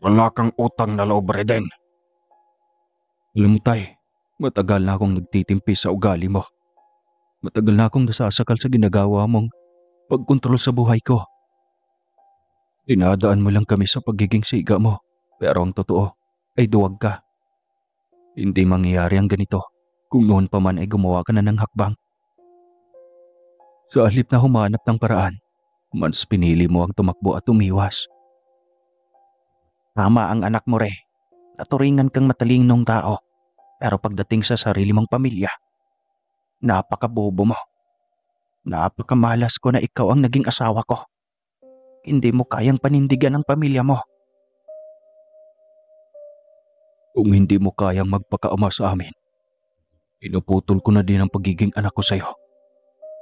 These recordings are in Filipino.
Wala kang utang na loob, Reden. Alam mo tay, matagal na akong nagtitimpi sa ugali mo. Matagal na akong nasasakal sa ginagawa mong pagkontrol sa buhay ko. Dinadaan mo lang kami sa pagiging siga mo, pero ang totoo ay duwag ka. Hindi mangyayari ang ganito kung noon pa man ay gumawa ka na ng hakbang. Sa halip na humanap ng paraan, mas pinili mo ang tumakbo at umiwas. Tama ang anak mo, Re. Naturingan kang matalinong tao. Pero pagdating sa sarili mong pamilya, napakabobo mo. Napakamalas ko na ikaw ang naging asawa ko. Hindi mo kayang panindigan ang pamilya mo. Kung hindi mo kayang magpakaama sa amin, pinuputol ko na din ang pagiging anak ko sa'yo.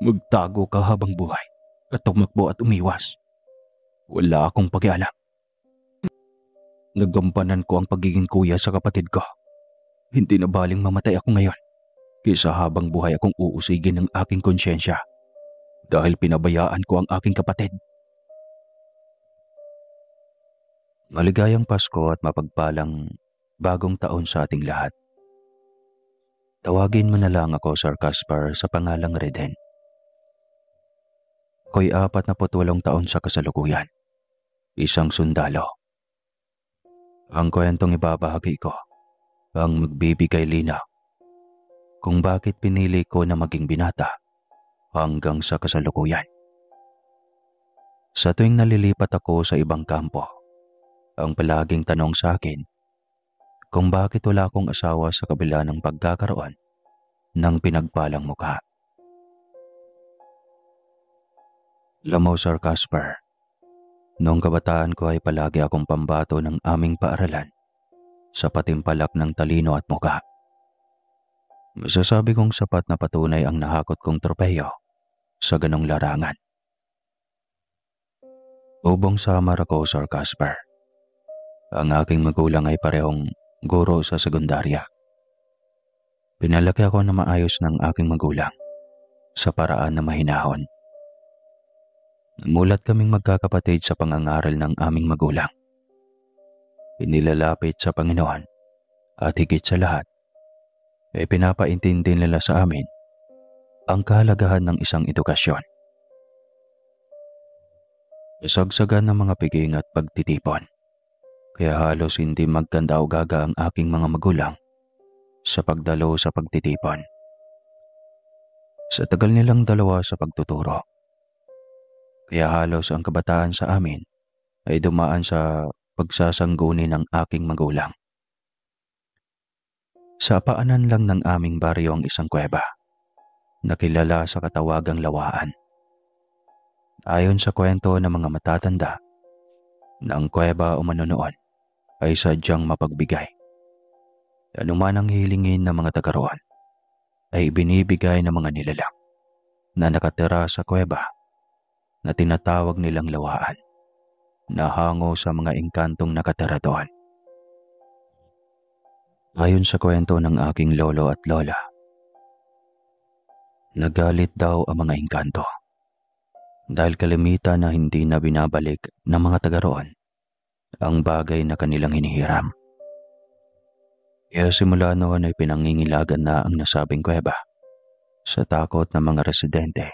Magtago ka habang buhay at tumakbo at umiwas. Wala akong pakialam. Nagampanan ko ang pagiging kuya sa kapatid ko. Hindi na baling mamatay ako ngayon kaysa habang buhay akong uusigin ng aking konsyensya dahil pinabayaan ko ang aking kapatid. Maligayang Pasko at mapagpalang bagong taon sa ating lahat. Tawagin mo na lang ako, Sir Caspar, sa pangalang Reden. Ako'y 48 taon sa kasalukuyan. Isang sundalo. Ang kwentong ibabahagi ko ang magbibigay linaw kung bakit pinili ko na maging binata hanggang sa kasalukuyan. Sa tuwing nalilipat ako sa ibang kampo, ang palaging tanong sa akin kung bakit wala akong asawa sa kabila ng pagkakaroon ng pinagpalang mukha. Alam mo, Sir Caspar, noong kabataan ko ay palagi akong pambato ng aming paaralan sa patimpalak ng talino at mukha. Masasabi kong sapat na patunay ang nahakot kong tropeyo sa ganong larangan. Ubong samar ako, Sir Caspar. Ang aking magulang ay parehong guro sa sekundarya. Pinalaki ako na maayos ng aking magulang sa paraan na mahinahon. Namulat kaming magkakapatid sa pangangaral ng aming magulang. Inilalapit sa Panginoon at higit sa lahat ay pinapaintindi nila sa amin ang kahalagahan ng isang edukasyon. Isagsagan ng mga piging at pagtitipon, kaya halos hindi magkanda o gaga ang aking mga magulang sa pagdalo sa pagtitipon. Sa tagal nilang dalawa sa pagtuturo, kaya halos ang kabataan sa amin ay dumaan sa pagsasangguni ng aking magulang. Sa paanan lang ng aming baryo ang isang kuweba na kilala sa katawagang Lawaan. Ayon sa kwento ng mga matatanda, na ang kuweba umano noon ay sadyang mapagbigay. Anuman ang hilingin ng mga taga roon ay binibigay ng mga nilalang na nakatira sa kuweba na tinatawag nilang Lawaan, na hango sa mga engkantong nakatira doon. Ayon sa kwento ng aking lolo at lola, nagalit daw ang mga engkanto dahil kalimitan na hindi na binabalik ng mga taga roon ang bagay na kanilang hinihiram. Kaya simula noon ay pinangingilagan na ang nasabing kuweba sa takot ng mga residente.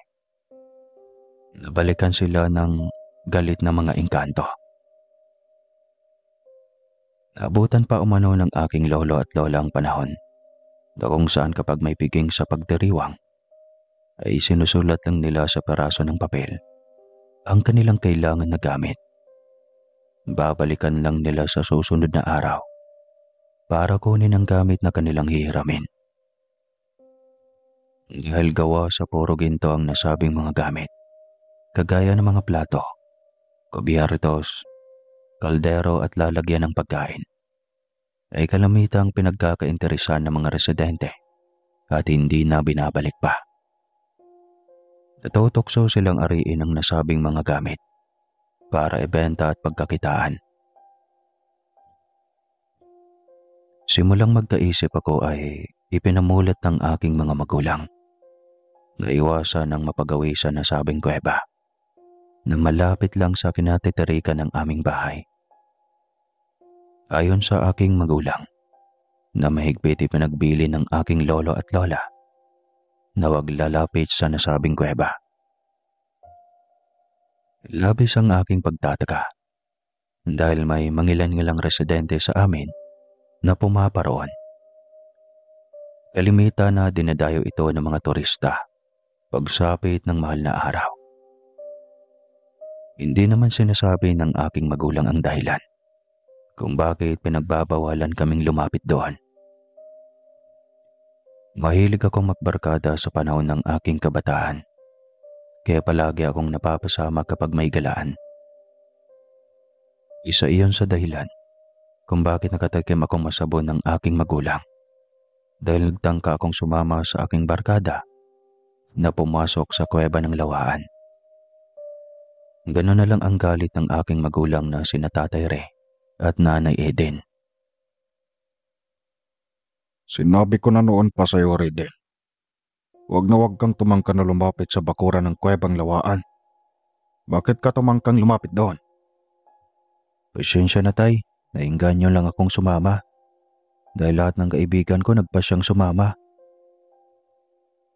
Nabalikan sila ng galit na mga engkanto. Naabutan pa umano ng aking lolo at lola ang panahon na kung saan kapag may piging sa pagdiriwang ay sinusulat lang nila sa peraso ng papel ang kanilang kailangan na gamit. Babalikan lang nila sa susunod na araw para kunin ang gamit na kanilang hihiramin. Dahil gawa sa puro ginto ang nasabing mga gamit, kagaya ng mga plato, kubyertos, kaldero at lalagyan ng pagkain, ay kalamitang pinagkakainteresan ng mga residente at hindi na binabalik pa. Natutokso silang ariin ang nasabing mga gamit para ibenta at pagkakitaan. Simulang magkaisip ako ay ipinamulat ng aking mga magulang na iwasan ang mapagawisan na sabing kuweba na malapit lang sa kinatitirikan ng aming bahay. Ayon sa aking magulang, na mahigpit ipinagbili ng aking lolo at lola na wag lalapit sa nasabing kuweba. Labis ang aking pagtataka dahil may mangilan-ngilang residente sa amin na pumaparoon. Kalimitan na dinadayo ito ng mga turista pagsapit ng mahal na araw. Hindi naman sinasabi ng aking magulang ang dahilan kung bakit pinagbabawalan kaming lumapit doon. Mahilig akong magbarkada sa panahon ng aking kabataan, kaya palagi akong napapasama kapag may galaan. Isa iyon sa dahilan kung bakit nakatakim akong masabon ng aking magulang dahil nagtangka akong sumama sa aking barkada na pumasok sa kuweba ng lawaan. Ganoon na lang ang galit ng aking magulang na sina Tatay Re at Nanay Eden. Sinabi ko na noon pa sa'yo, Redel. Huwag na huwag kang tumangka na lumapit sa bakuran ng kuwebang lawaan. Bakit ka tumangkang lumapit doon? Pasensya na tay, nainganyo lang akong sumama. Dahil lahat ng kaibigan ko nagpasyang sumama.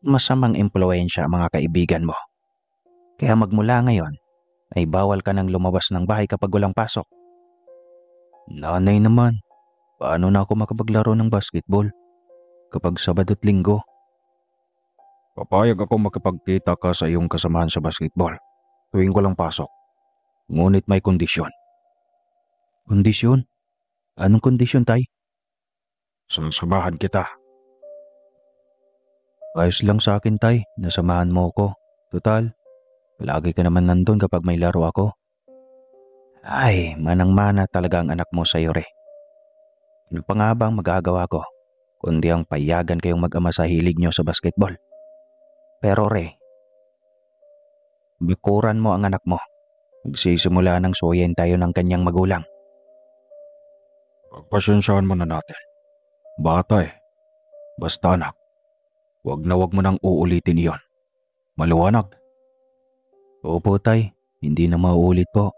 Masamang impluwensya ang mga kaibigan mo. Kaya magmula ngayon, ay bawal ka nang lumabas ng bahay kapag walang pasok. Nanay naman, paano na ako makapaglaro ng basketball kapag Sabado at Linggo? Papayag ako makipagkita ka sa iyong kasamahan sa basketball tuwing walang pasok. Ngunit may kondisyon. Kondisyon? Anong kondisyon tay? Sasamahan kita. Ayos lang sa akin tay, nasamahan mo ko. Total, palagi ka naman nandun kapag may laro ako. Ay, manang-mana talaga ang anak mo sa'yo, Re. Ano pa nga bang magagawa ko, kundi ang payagan kayong mag-ama sa hilig nyo sa basketball? Pero Re, bikuran mo ang anak mo. Magsisimula ng suwayin tayo ng kanyang magulang. Pagpasensyahan mo na natin. Bata eh. Basta anak, huwag na huwag mo nang uulitin iyon. Maliwanag. Opo tay, hindi na mauulit po.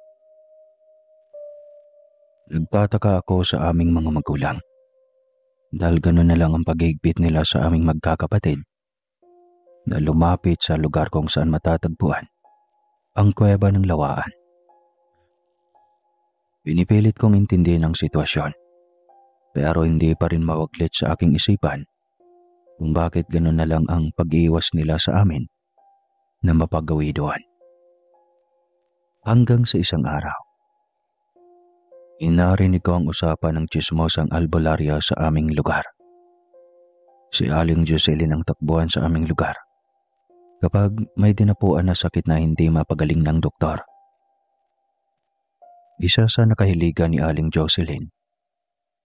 Nagtataka ako sa aming mga magulang. Dahil gano'n na lang ang paghigpit nila sa aming magkakapatid na lumapit sa lugar kung saan matatagpuan ang kuweba ng lawaan. Pinipilit kong intindihin ang sitwasyon, pero hindi pa rin mawaglit sa aking isipan kung bakit gano'n na lang ang pag-iwas nila sa amin na mapagawi doon. Hanggang sa isang araw, inarinig ko ang usapan ng tsismosang albularya sa aming lugar. Si Aling Jocelyn ang takbuhan sa aming lugar kapag may dinapuan na sakit na hindi mapagaling ng doktor. Isa sa nakahiligan ni Aling Jocelyn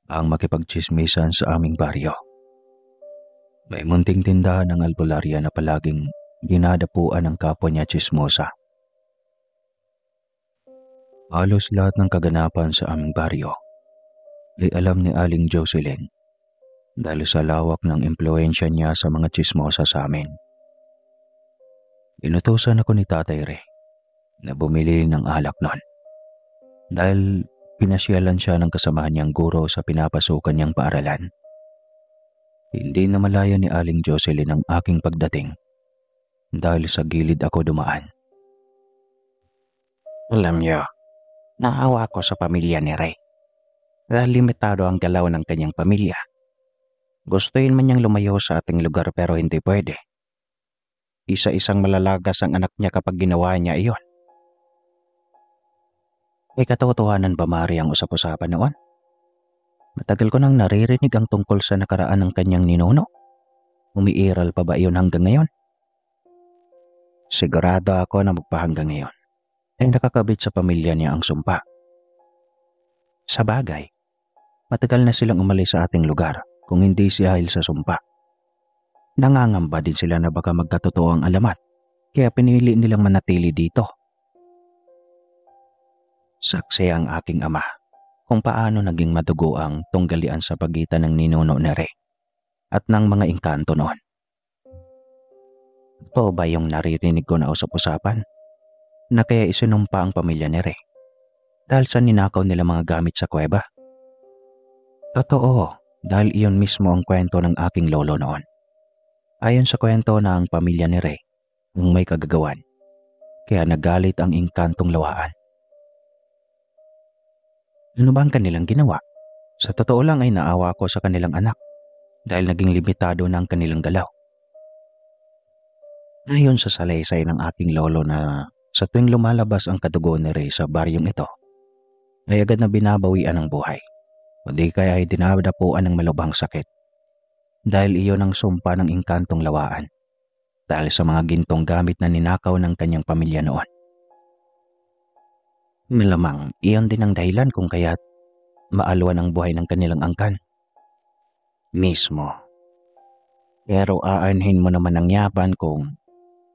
ang makipagtsismisan sa aming baryo. May munting tindahan ng albularya na palaging dinadapuan ng kapwa niya tsismosa. Halos lahat ng kaganapan sa aming baryo ay alam ni Aling Jocelyn dahil sa lawak ng impluensya niya sa mga tsismosa sa amin. Inutusan ako ni Tatay Re na bumili ng alak noon dahil pinasyalan siya ng kasamahan niyang guro sa pinapasukan niyang paaralan. Hindi na malaya ni Aling Jocelyn ang aking pagdating dahil sa gilid ako dumaan. Alam niyo, naawa ko sa pamilya ni Ray. Dahil limitado ang galaw ng kanyang pamilya. Gustuin man niyang lumayo sa ating lugar pero hindi pwede. Isa-isang malalagas ang anak niya kapag ginawa niya iyon. May katotohanan ba Mari ang usap-usapan noon? Matagal ko nang naririnig ang tungkol sa nakaraan ng kanyang ninuno. Umiiral pa ba iyon hanggang ngayon? Sigurado ako na magpahanggang ngayon ay nakakabit sa pamilya niya ang sumpa. Sa bagay, matagal na silang umalis sa ating lugar kung hindi dahil sa sumpa. Nangangamba din sila na baka magkatotoo ang alamat, kaya pinili nilang manatili dito. Saksi ang aking ama kung paano naging madugo ang tunggalian sa pagitan ng ninuno ni Re at ng mga engkanto noon. Ito ba yung naririnig ko na usap-usapan? Na kaya isinumpa ang pamilya ni Re dahil sa ninakaw nila mga gamit sa kuweba? Totoo, dahil iyon mismo ang kwento ng aking lolo noon. Ayon sa kwento ng pamilya ni Ray, ang may kagagawan, kaya nagalit ang inkantong lawaan. Ano ba ang kanilang ginawa? Sa totoo lang ay naawa ko sa kanilang anak dahil naging limitado na ang kanilang galaw. Ayon sa salaysay ng aking lolo na sa tuwing lumalabas ang kadugo ni Ray sa baryong ito, ay agad na binabawian ng buhay, o di kaya ay dinadapuan ng malubhang sakit. Dahil iyon ang sumpa ng inkantong lawaan dahil sa mga gintong gamit na ninakaw ng kanyang pamilya noon. Malamang iyon din ang dahilan kung kaya't maalwan ang buhay ng kanilang angkan. Mismo. Pero aanhin mo naman ang yapan kung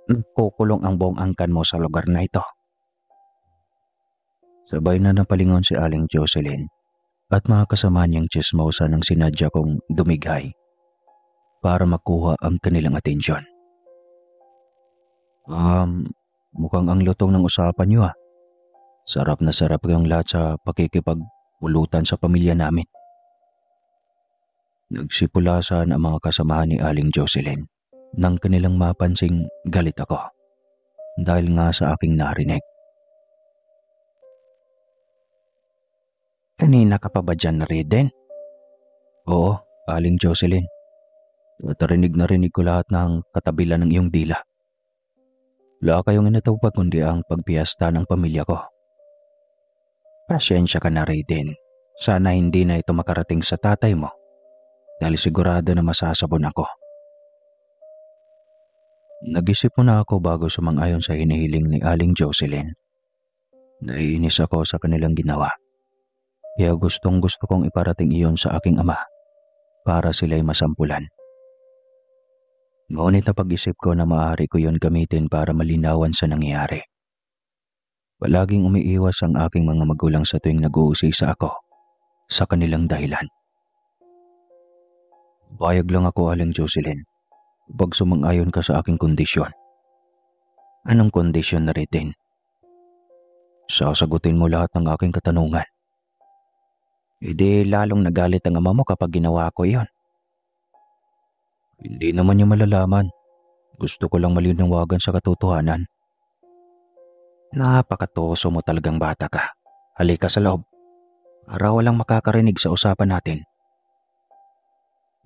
nagkukulong ang buong angkan mo sa lugar na ito. Sabay na napalingon si Aling Jocelyn at mga kasama niyang chismosa ng sinadya kong dumigay para makuha ang kanilang atensyon. Mukhang ang lutong ng usapan niyo ah. Sarap na sarap kayong lahat sa pakikipagpulutan sa pamilya namin. Nagsipulasan ang mga kasamahan ni Aling Jocelyn nang kanilang mapansing galit ako dahil nga sa aking narinig. Kanina ka pa ba dyan, Riden? Oo, Aling Jocelyn. At rinig ko lahat ng katabilan ng iyong dila. Wala kayong inatawag kundi ang pagpiyesta ng pamilya ko. Pasyensya ka na, Riden. Sana hindi na ito makarating sa tatay mo dahil sigurado na masasabon ako. Nag-isip muna ako bago sumang-ayon sa hinihiling ni Aling Jocelyn. Naiinis ako sa kanilang ginawa. Kaya gustong-gusto kong iparating iyon sa aking ama para sila'y masampulan. Ngunit napag-isip ko na maaari ko yon gamitin para malinawan sa nangyayari. Palaging umiiwas ang aking mga magulang sa tuwing nag-uusisa ako sa kanilang dahilan. Bayag lang ako, Aling Jocelyn, pag sumang-ayon ka sa aking kondisyon. Anong kondisyon na Riden? Sasagutin mo lahat ng aking katanungan. Hindi lalong nagalit ang ama mo kapag ginawa ko iyon. Hindi naman niya malalaman. Gusto ko lang malinawagan sa katotohanan. Napakatuso mo talagang bata ka. Halika sa loob para walang makakarinig sa usapan natin.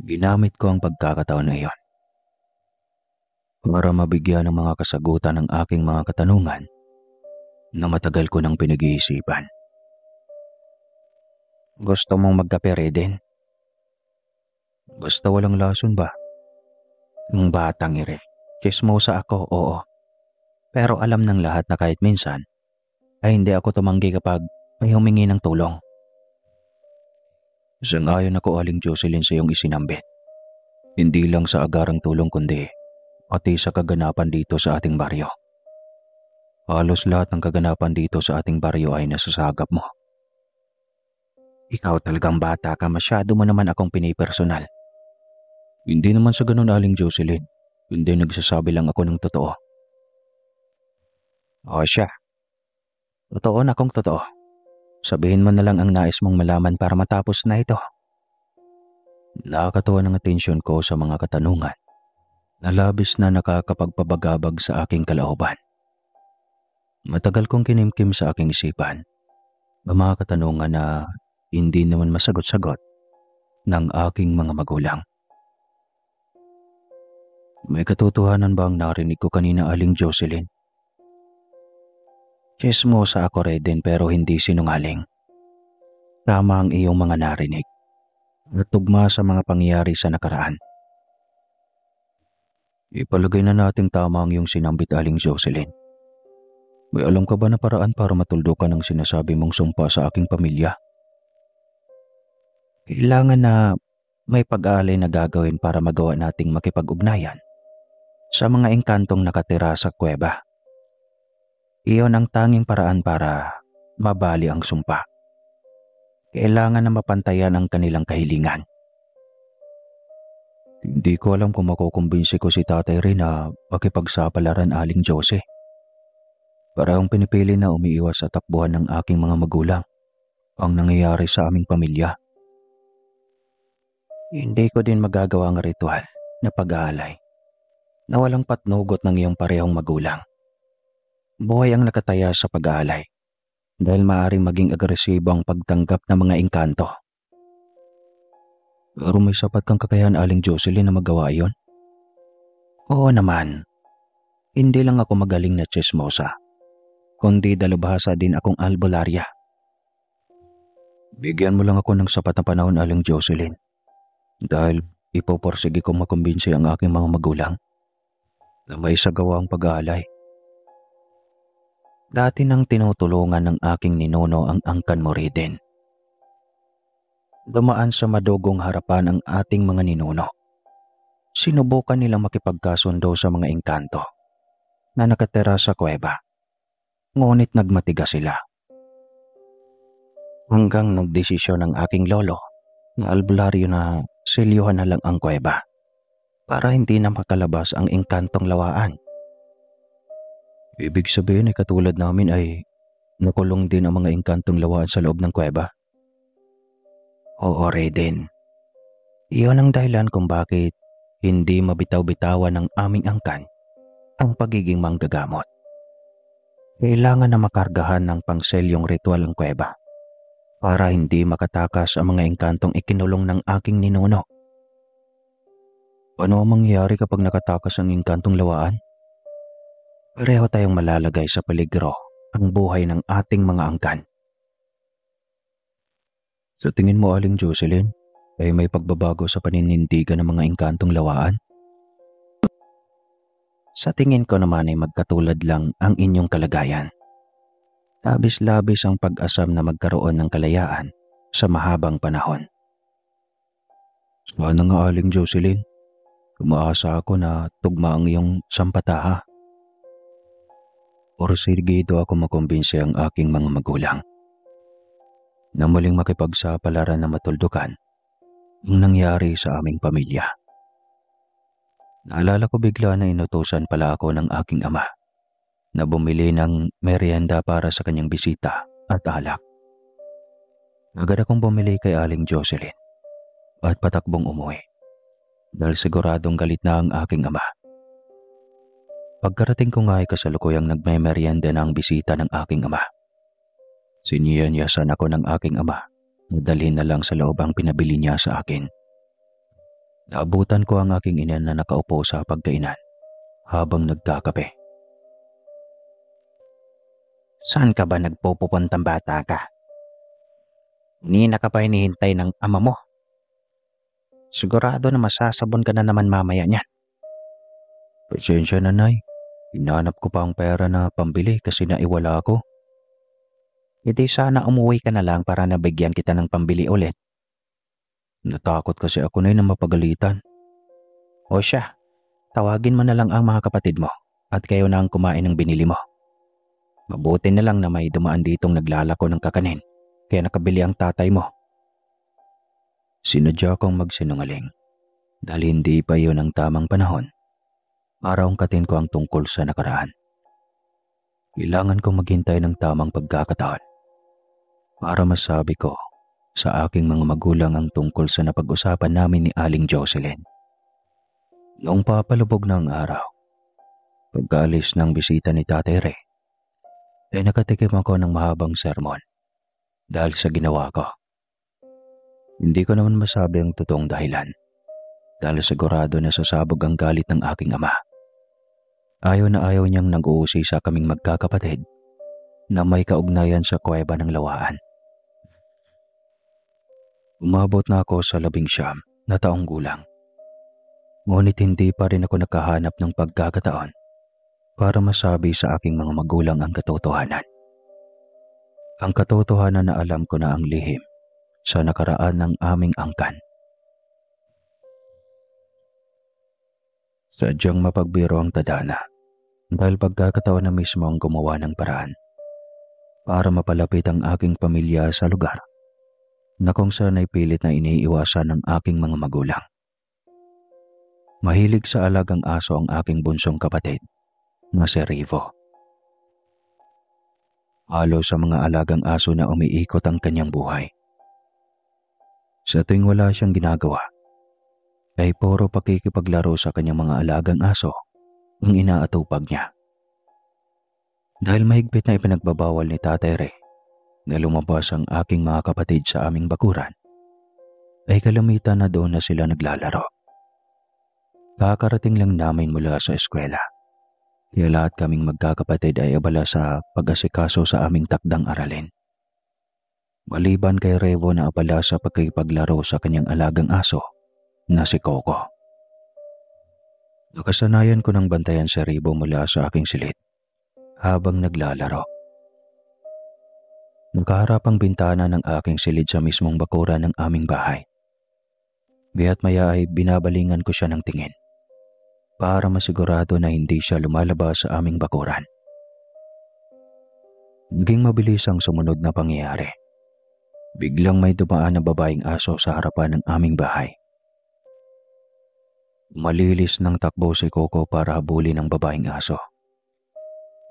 Ginamit ko ang pagkakataon na iyon para mabigyan ng mga kasagutan ng aking mga katanungan na matagal ko nang pinag-iisipan. Gusto mong magkape, Reden? Basta walang lason ba? Yung batang ire. Chismosa ako, oo. Pero alam ng lahat na kahit minsan ay hindi ako tumanggi kapag may humingi ng tulong. Sang-ayon ako, Aling Jocelyn, sa iyong isinambit. Hindi lang sa agarang tulong kundi pati sa kaganapan dito sa ating baryo. Halos lahat ng kaganapan dito sa ating baryo ay nasasagap mo. Ikaw talagang bata ka, masyado mo naman akong pinipersonal. Hindi naman sa ganun, Aling Jocelyn. Hindi, nagsasabi lang ako ng totoo. O siya. Totoo na kung totoo. Sabihin mo na lang ang nais mong malaman para matapos na ito. Nakakatawa ng atensyon ko sa mga katanungan na labis na nakakapagpabagabag sa aking kalooban. Matagal kong kinimkim sa aking isipan ang mga katanungan na hindi naman masagot-sagot ng aking mga magulang. May katotohanan ba ang narinig ko kanina, Aling Jocelyn? Chismosa ako, Reden, pero hindi sinungaling. Tama ang iyong mga narinig at tugma sa mga pangyayari sa nakaraan. Ipalagay na nating tama ang iyong sinambit, Aling Jocelyn. May alam ka ba na paraan para matuldukan ang sinasabi mong sumpa sa aking pamilya? Kailangan na may pag-aalay na gagawin para magawa nating makipag-ugnayan sa mga engkantong nakatira sa kuweba. Iyon ang tanging paraan para mabali ang sumpa. Kailangan na mapantayan ang kanilang kahilingan. Hindi ko alam kung makukumbinsi ko si Tatay Ray na makipagsapalaran, Aling Jose. Parang pinipili na umiiwas sa takbuhan ng aking mga magulang ang nangyayari sa aming pamilya. Hindi ko din magagawa ang ritual na pag-aalay na walang patnugot ng iyong parehong magulang. Buhay ang nakataya sa pag-aalay dahil maaaring maging agresibo ang pagtanggap ng mga engkanto. Pero may sapat kang kakayahan, Aling Jocelyn, na magawa iyon. Oo naman, hindi lang ako magaling na tsismosa, kundi dalubhasa din akong albularya. Bigyan mo lang ako ng sapat na panahon, Aling Jocelyn. Dahil ipoporsige kong makumbinsi ang aking mga magulang na may sagawa ang pag-aalay. Dati nang tinutulungan ng aking ninuno ang angkan mo rin. Dumaan sa madugong harapan ang ating mga ninuno. Sinubukan nilang makipagkasundo sa mga engkanto na nakatira sa kuweba. Ngunit nagmatigas sila. Hanggang nagdesisyon ng aking lolo na albularyo na silyuhan na lang ang kuweba para hindi na makalabas ang engkantong lawaan. Ibig sabihin ay katulad namin ay nakulong din ang mga engkantong lawaan sa loob ng kuweba. Oo, Raiden. Iyon ang dahilan kung bakit hindi mabitaw-bitawan ng aming angkan ang pagiging manggagamot. Kailangan na makargahan ng pangselyong ritual ang kuweba para hindi makatakas ang mga engkantong ikinulong ng aking ninuno. Ano ang mangyayari kapag nakatakas ang engkantong lawaan? Pareho tayong malalagay sa peligro ang buhay ng ating mga angkan. Sa tingin mo, Aling Jocelyn, ay may pagbabago sa paninindigan ng mga engkantong lawaan? Sa tingin ko naman ay magkatulad lang ang inyong kalagayan. Labis-labis ang pag-asam na magkaroon ng kalayaan sa mahabang panahon. Sana nga, Aling Jocelyn. Umaasa ako na tugma ang iyong sampataha. Porsigido ako makumbinsi ang aking mga magulang na muling makipagsapalaran na matuldukan ang nangyari sa aming pamilya. Naalala ko bigla na inutusan pala ako ng aking ama na bumili ng merienda para sa kanyang bisita at alak. Agad akong bumili kay Aling Jocelyn at patakbong umuwi dahil siguradong galit na ang aking ama. Pagkarating ko nga ay kasalukuyang nagme-merienda na ang bisita ng aking ama. Siniyanyasan ako ng aking ama na dalhin na lang sa loob ang pinabili niya sa akin. Naabutan ko ang aking ina na nakaupo sa pagkainan habang nagkakape. Saan ka ba nagpupupuntang bata ka? Nina ka pa hinihintay ng ama mo. Sigurado na masasabon ka na naman mamaya niyan. Pasensya na, Nay. Hinanap ko pa ang pera na pambili kasi naiwala ako. Hindi sana umuwi ka na lang para nabigyan kita ng pambili ulit. Natakot kasi ako, Nay, na mapagalitan. O siya, tawagin mo na lang ang mga kapatid mo at kayo na ang kumain ng binili mo. Mabuti na lang na may dumaan ditong naglalako ng kakanin kaya nakabili ang tatay mo. Sinadya kong magsinungaling dahil hindi pa iyon ang tamang panahon para ungkatin ko ang tungkol sa nakaraan. Kailangan kong maghintay ng tamang pagkakataon para masabi ko sa aking mga magulang ang tungkol sa napag-usapan namin ni Aling Jocelyn. Noong papalubog ng araw, pagkaalis ng bisita ni Tatay Ray, ay nakatikim ako ng mahabang sermon dahil sa ginawa ko. Hindi ko naman masabi ang totoong dahilan dahil sigurado na sasabog ang galit ng aking ama. Ayaw na ayaw niyang nag-uusay sa kaming magkakapatid na may kaugnayan sa kuweba ng lawaan. Umabot na ako sa 19 na taong gulang. Ngunit hindi pa rin ako nakahanap ng pagkakataon para masabi sa aking mga magulang ang katotohanan. Ang katotohanan na alam ko na ang lihim sa nakaraan ng aming angkan. Sadyang mapagbiro ang tadhana dahil pagkakataon na mismo ang gumawa ng paraan para mapalapit ang aking pamilya sa lugar na kung saan ay pilit na iniiwasan ng aking mga magulang. Mahilig sa alagang aso ang aking bunsong kapatid na si Rivo. Halos sa mga alagang aso na umiikot ang kanyang buhay. Sa tuwing wala siyang ginagawa, ay puro pakikipaglaro sa kanyang mga alagang aso ang inaatupag niya. Dahil mahigpit na ipinagbabawal ni Tatay Ray na lumabas ang aking mga kapatid sa aming bakuran, ay kalamitan na doon na sila naglalaro. Kakarating lang namin mula sa eskwela, kaya lahat kaming magkakapatid ay abala sa pag-asikaso sa aming takdang aralin. Maliban kay Revo na abala sa pagkikipaglaro sa kanyang alagang aso na si Coco. Nakasanayan ko ng bantayan si Revo mula sa aking silid habang naglalaro. Nakaharap ang bintana ng aking silid sa mismong bakuran ng aming bahay. Biya't maya ay binabalingan ko siya ng tingin para masigurado na hindi siya lumalabas sa aming bakuran. Naging mabilis ang sumunod na pangyayari. Biglang may dumaan na babaeng aso sa harapan ng aming bahay. Malilis ng takbo si Coco para habulin ang babaeng aso.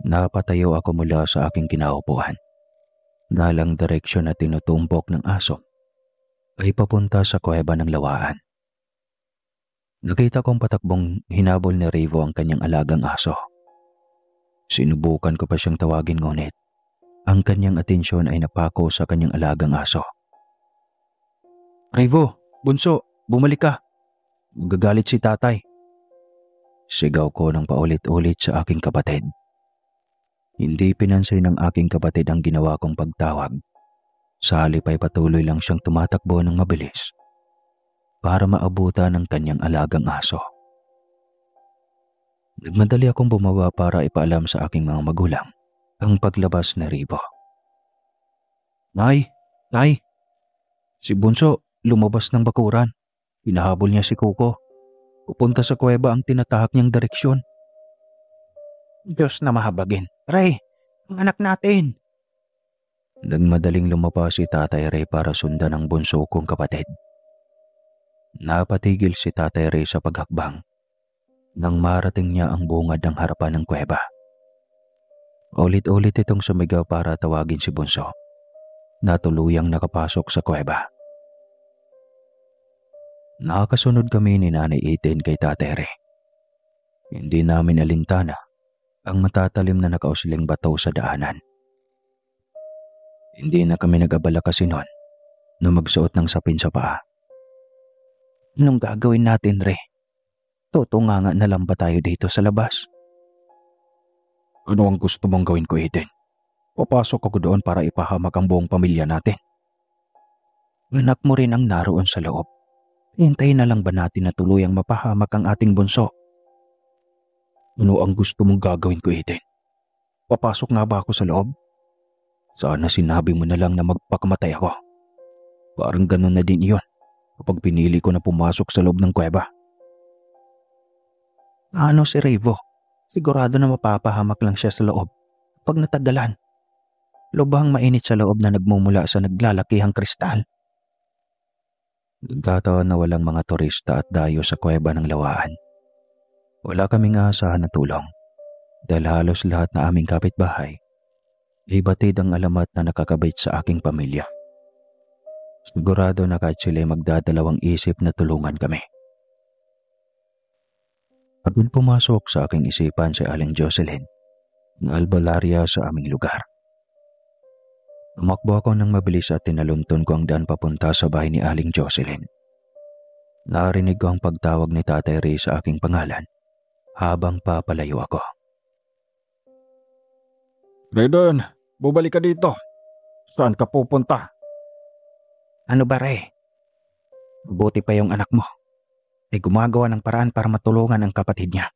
Napatayo ako mula sa aking kinaupuan dahil ang direksyon na tinutumbok ng aso ay papunta sa kuweba ng lawaan. Nakita kong patakbong hinabol ni Revo ang kanyang alagang aso. Sinubukan ko pa siyang tawagin ngunit ang kanyang atensyon ay napako sa kanyang alagang aso. Revo, bunso, bumalik ka. Magagalit si tatay. Sigaw ko ng paulit-ulit sa aking kapatid. Hindi pinansin ng aking kapatid ang ginawa kong pagtawag. Sa halip ay patuloy lang siyang tumatakbo ng mabilis para maabutan ng kanyang alagang aso. Nagmadali akong bumaba para ipaalam sa aking mga magulang ang paglabas ni Revo. Nay, si bunso lumabas ng bakuran. Hinahabol niya si Coco. Pupunta sa kuweba ang tinatahak niyang direksyon. Diyos na mahabagin. Ray, ang anak natin. Nagmadaling lumabas si Tatay Ray para sundan ang bunso kong kapatid. Napatigil si Tatay Ray sa paghakbang nang marating niya ang bungad ng harapan ng kuweba. Ulit-ulit itong sumigaw para tawagin si bunso na tuluyang nakapasok sa kuweba. Nakakasunod kami ni Nanay Eden kay Tatay Ray. Hindi namin alintana ang matatalim na nakausling bato sa daanan. Hindi na kami nag-abala kasi noon na magsuot ng sapin sa paa. Anong gagawin natin, Ray? Tutunganga na lang ba tayo dito sa labas? Ano ang gusto mong gawin ko, Eden? Papasok ako doon para ipahamak ang buong pamilya natin. Anak mo rin ang naroon sa loob. Hintayin na lang ba natin na tuluyang mapahamak ang ating bunso? Ano ang gusto mong gagawin ko, Eden? Papasok nga ba ako sa loob? Sana sinabi mo na lang na magpakamatay ako. Parang ganun na din iyon kapag pinili ko na pumasok sa loob ng kuweba. Ano si Revo? Sigurado na mapapahamak lang siya sa loob pag natagalan. Lubhang mainit sa loob na nagmumula sa naglalakihang kristal. Nagkataon na walang mga turista at dayo sa kuweba ng lawaan. Wala kaming aasahan na tulong dahil halos lahat na aming kapitbahay ay batid ang alamat na nakakabit sa aking pamilya. Sigurado na kahit sila'y magdadalawang isip na tulungan kami. Agad pumasok sa aking isipan si Aling Jocelyn na albalarya sa aming lugar. Tumakbo ako ng mabilis at tinalunton ko ang daan papunta sa bahay ni Aling Jocelyn. Narinig ko ang pagtawag ni Tatay Ray sa aking pangalan habang papalayo ako. Raydon, bumalik ka dito. Saan ka pupunta? Ano ba, Ray? Buti pa yung anak mo. Ay gumagawa ng paraan para matulungan ang kapatid niya.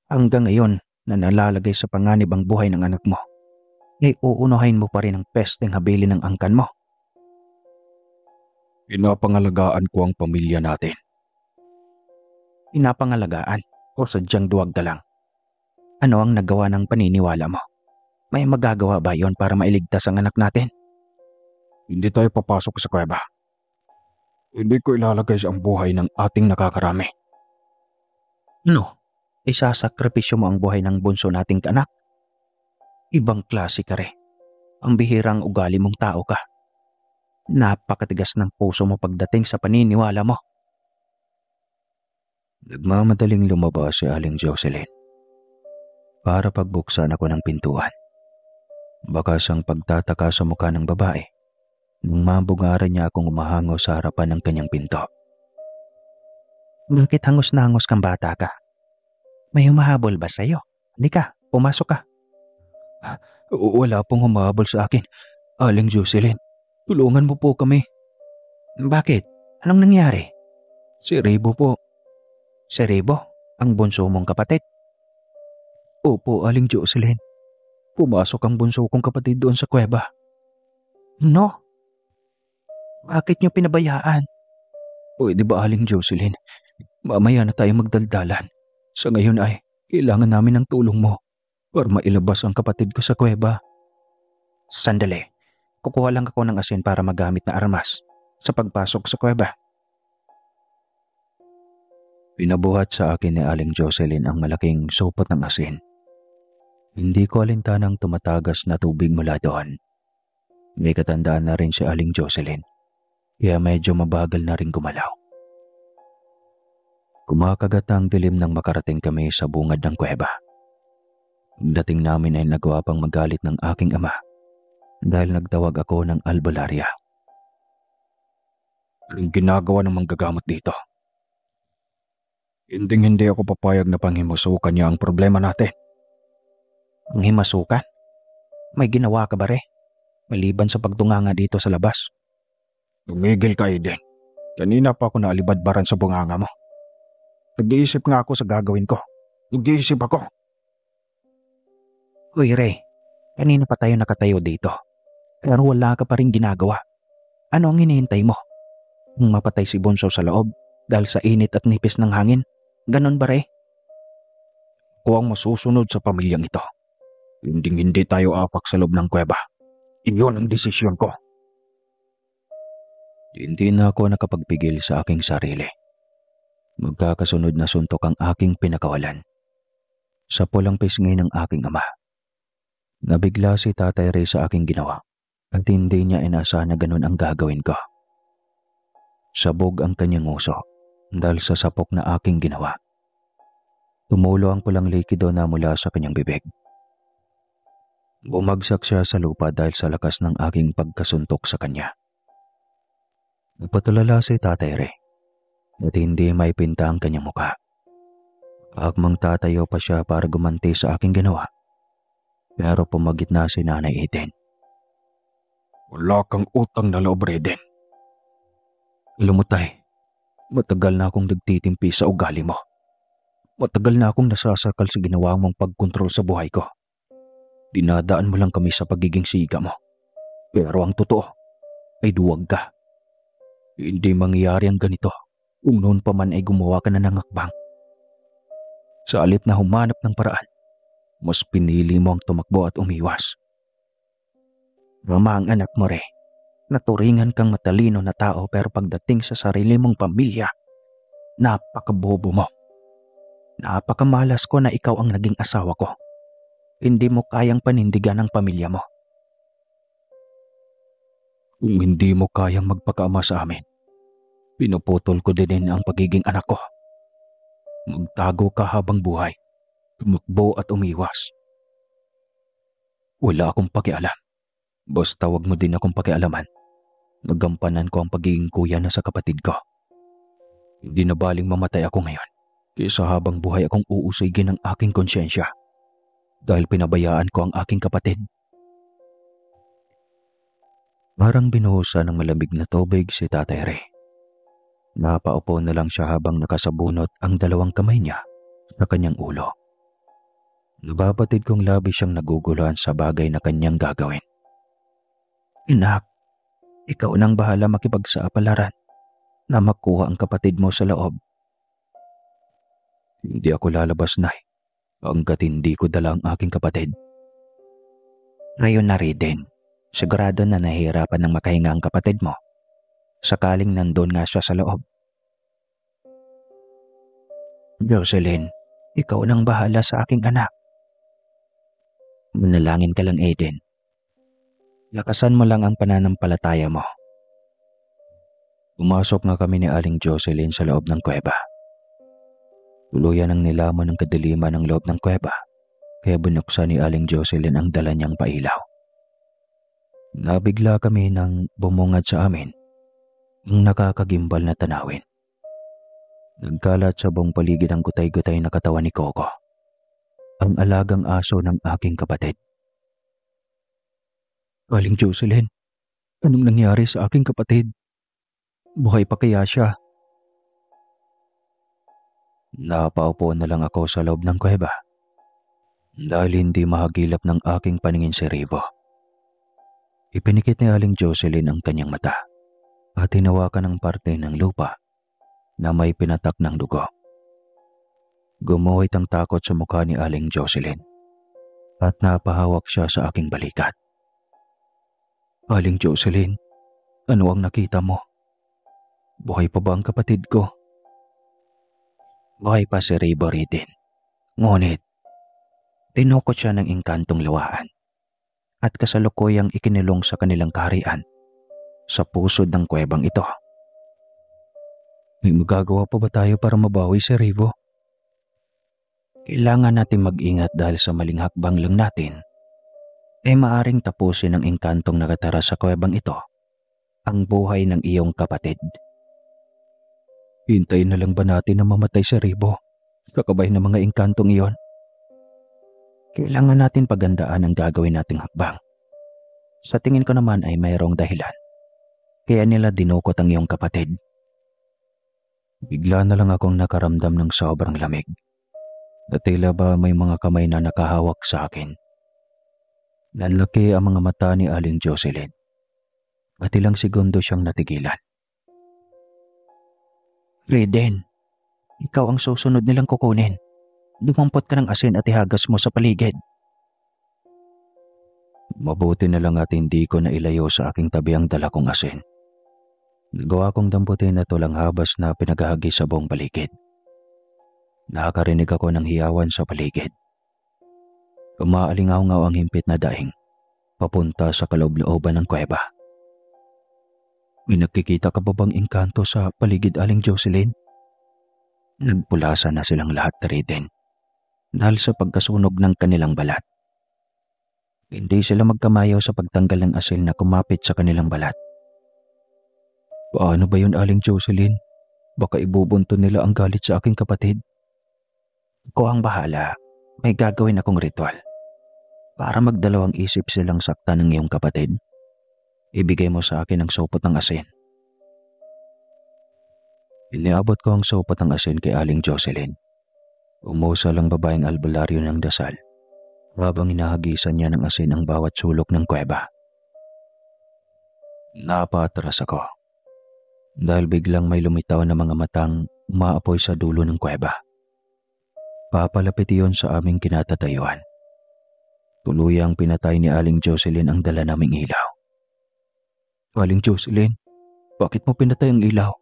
Hanggang ngayon na nalalagay sa panganib ang buhay ng anak mo, ay uunahin mo pa rin ang pesteng habilin ng angkan mo. Pinapangalagaan ko ang pamilya natin. Pinapangalagaan o sadyang duwag ka lang? Ano ang nagawa ng paniniwala mo? May magagawa ba yon para mailigtas ang anak natin? Hindi tayo papasok sa kuweba. Hindi ko ilalagay sa ang buhay ng ating nakakarami. No, isasakripisyo mo ang buhay ng bunso nating anak. Ibang klase ka rin. Ang bihirang ugali mong tao ka. Napakatigas ng puso mo pagdating sa paniniwala mo. Nagmamadaling lumabas si Aling Jocelyn para pagbuksan ako ng pintuan. Bakas ang pagtataka sa mukha ng babae nung mabungaran niya akong umahango sa harapan ng kanyang pinto. Bakit hangos na hangos kang bata ka? May humahabol ba sa'yo? Halika, pumasok ka. Wala pong humahabol sa akin. Aling Jocelyn, tulungan mo po kami. Bakit? Anong nangyari? Si Rebo po. Si Rebo, ang bunso mong kapatid. Opo, Aling Jocelyn. Pumasok ang bunso kong kapatid doon sa kuweba. No? Bakit niyo pinabayaan? Pwede ba, Aling Jocelyn? Mamaya na tayo magdaldalan. Sa ngayon ay kailangan namin ng tulong mo para mailabas ang kapatid ko sa kuweba. Sandali. Kukuha lang ako ng asin para magamit na armas sa pagpasok sa kuweba. Pinabuhat sa akin ni Aling Jocelyn ang malaking supot ng asin. Hindi ko alintanang tumatagas na tubig mula doon. May katandaan na rin si Aling Jocelyn, kaya medyo mabagal na rin gumalaw. Kumakagat ang dilim nang makarating kami sa bungad ng kuweba. Pagdating namin ay nagawa pang magalit ng aking ama dahil nagtawag ako ng albularya. Anong ginagawa ng manggagamot dito? Hindi ako papayag na panghimusukan niya ang problema natin. Ang himasukan? May ginawa ka ba re? Maliban sa pagtunganga dito sa labas. Tumigil ka, Eden. Kanina pa ako naalibadbaran sa bunganga mo. Nag-iisip nga ako sa gagawin ko. Nag-iisip ako. Uy, Ray. Kanina pa tayo nakatayo dito. Pero wala ka pa rin ginagawa. Ano ang hinihintay mo? Ang mapatay si Bunso sa loob dahil sa init at nipis ng hangin? Ganon ba, Ray? Ako ang masusunod sa pamilyang ito. Hindi tayo apak sa loob ng kuweba. Iyon ang desisyon ko. Hindi na ako nakapagpigil sa aking sarili. Magkakasunod na suntok ang aking pinakawalan. Sa pulang pisngi ng aking ama. Nabigla si Tatay Ray sa aking ginawa at hindi niya inaasahan na ganun ang gagawin ko. Sabog ang kanyang uso dahil sa sapok na aking ginawa. Tumulo ang pulang likido na mula sa kanyang bibig. Bumagsak siya sa lupa dahil sa lakas ng aking pagkasuntok sa kanya. Nagpatulala si Tatay Ray at hindi maipinta ang kanyang muka. Akmang tatayo pa siya para gumanti sa aking ginawa. Pero pumagit na si Nanay Eden. Wala kang utang na loob, Reden. Lumutay, matagal na akong nagtitimpi sa ugali mo. Matagal na akong nasasakal sa ginawa mong pagkontrol sa buhay ko. Dinadaan mo lang kami sa pagiging siga mo. Pero ang totoo ay duwag ka. Hindi mangyayari ang ganito kung noon pa man ay gumawa ka na ng hakbang. Sa halip na humanap ng paraan, mas pinili mo ang tumakbo at umiwas. Rama ang anak mo, Ray. Naturingan kang matalino na tao pero pagdating sa sarili mong pamilya, napakabobo mo. Napakamalas ko na ikaw ang naging asawa ko. Hindi mo kayang panindigan ang pamilya mo. Kung hindi mo kayang magpakaama sa amin, pinuputol ko din ang pagiging anak ko. Magtago ka habang buhay, tumakbo at umiwas. Wala akong pakialam. Basta wag mo din akong pakialaman. Nagampanan ko ang pagiging kuya na sa kapatid ko. Hindi na baling mamatay ako ngayon, kaysa habang buhay akong uusigin ng aking konsyensya dahil pinabayaan ko ang aking kapatid. Parang binuhusan ng malamig na tubig si Tatay Ray. Napaupo na lang siya habang nakasabunot ang dalawang kamay niya sa kanyang ulo. Nababatid kong labis siyang naguguluhan sa bagay na kanyang gagawin. Inak, ikaw nang bahala makipagsapalaran na makuha ang kapatid mo sa loob. Hindi ako lalabas, Nay, hanggat hindi ko dala ang aking kapatid. Ngayon na Reden, sigurado na nahihirapan ng makahinga ang kapatid mo. Sakaling nandun nga siya sa loob. Jocelyn, ikaw nang bahala sa aking anak. Manalangin ka lang, Eden. Lakasan mo lang ang pananampalataya mo. Pumasok nga kami ni Aling Jocelyn sa loob ng kuweba. Tuluyan ang nilamon ng kadiliman ng loob ng kuweba, kaya binuksan ni Aling Jocelyn ang dala niyang pailaw. Nabigla kami nang bumungad sa amin ang nakakagimbal na tanawin. Nagkalat sa buong paligid ang gutay-gutay na katawan ni Coco, ang alagang aso ng aking kapatid. Aling Jocelyn, anong nangyari sa aking kapatid? Buhay pa kaya siya? Napaupo na lang ako sa loob ng kuweba dahil hindi mahagilap ng aking paningin si Rivo. Ipinikit ni Aling Jocelyn ang kanyang mata at hinawakan ang parte ng lupa na may pinatak ng dugo. Gumuhit ang takot sa mukha ni Aling Jocelyn at napahawak siya sa aking balikat. Aling Jocelyn, ano ang nakita mo? Buhay pa ba ang kapatid ko? Buhay pa si Rivo Ridin. Ngunit, tinukot siya ng engkantong lawaan at kasalukuyang ikinilong sa kanilang kaharian sa pusod ng kuwebang ito. May magagawa pa ba tayo para mabawi si Rivo? Kailangan natin mag-ingat dahil sa maling hakbang lang natin ay maaring tapusin ng engkantong nakatara sa kuwebang ito ang buhay ng iyong kapatid. Hintayin na lang ba natin na mamatay si Rivo, kakabay ng mga engkantong iyon? Kailangan natin pagandaan ang gagawin nating hakbang. Sa tingin ko naman ay mayroong dahilan kaya nila dinukot ang iyong kapatid. Bigla na lang akong nakaramdam ng sobrang lamig. At tila ba may mga kamay na nakahawak sa akin. Nanlaki ang mga mata ni Aling Jocelyn at ilang segundo siyang natigilan. Riden, ikaw ang susunod nilang kukunin. Dumampot ka ng asin at ihagas mo sa paligid. Mabuti na lang at hindi ko na ilayo sa aking tabi ang dala kong asin. Nagawa kong damputin na tulang habas na pinaghahagi sa buong paligid. Nakakarinig ako ng hiyawan sa paligid. Umaalingaw-ngaw ang himpit na daing papunta sa kaloob-looban ng kuweba. May nakikita ka ba bang engkanto sa paligid, Aling Jocelyn? Nagpulasa na silang lahat, Riden, dahil sa pagkasunog ng kanilang balat. Hindi sila magkamayaw sa pagtanggal ng asil na kumapit sa kanilang balat. Paano ba yun, Aling Jocelyn? Baka ibubunto nila ang galit sa aking kapatid. Ako ang bahala. May gagawin akong ritual para magdalawang isip silang saktan ng iyong kapatid. Ibigay mo sa akin ang sopot ng asin. Iniabot ko ang sopot ng asin kay Aling Jocelyn. Umusal ang babaeng albularyo ng dasal habang inahagisan niya ng asin ang bawat sulok ng kuweba. Napatras ako dahil biglang may lumitaw na mga matang umaapoy sa dulo ng kuweba. Papalapit iyon sa aming kinatatayuan. Tuluyang pinatay ni Aling Jocelyn ang dala naming ilaw. Aling Jocelyn, bakit mo pinatay ang ilaw?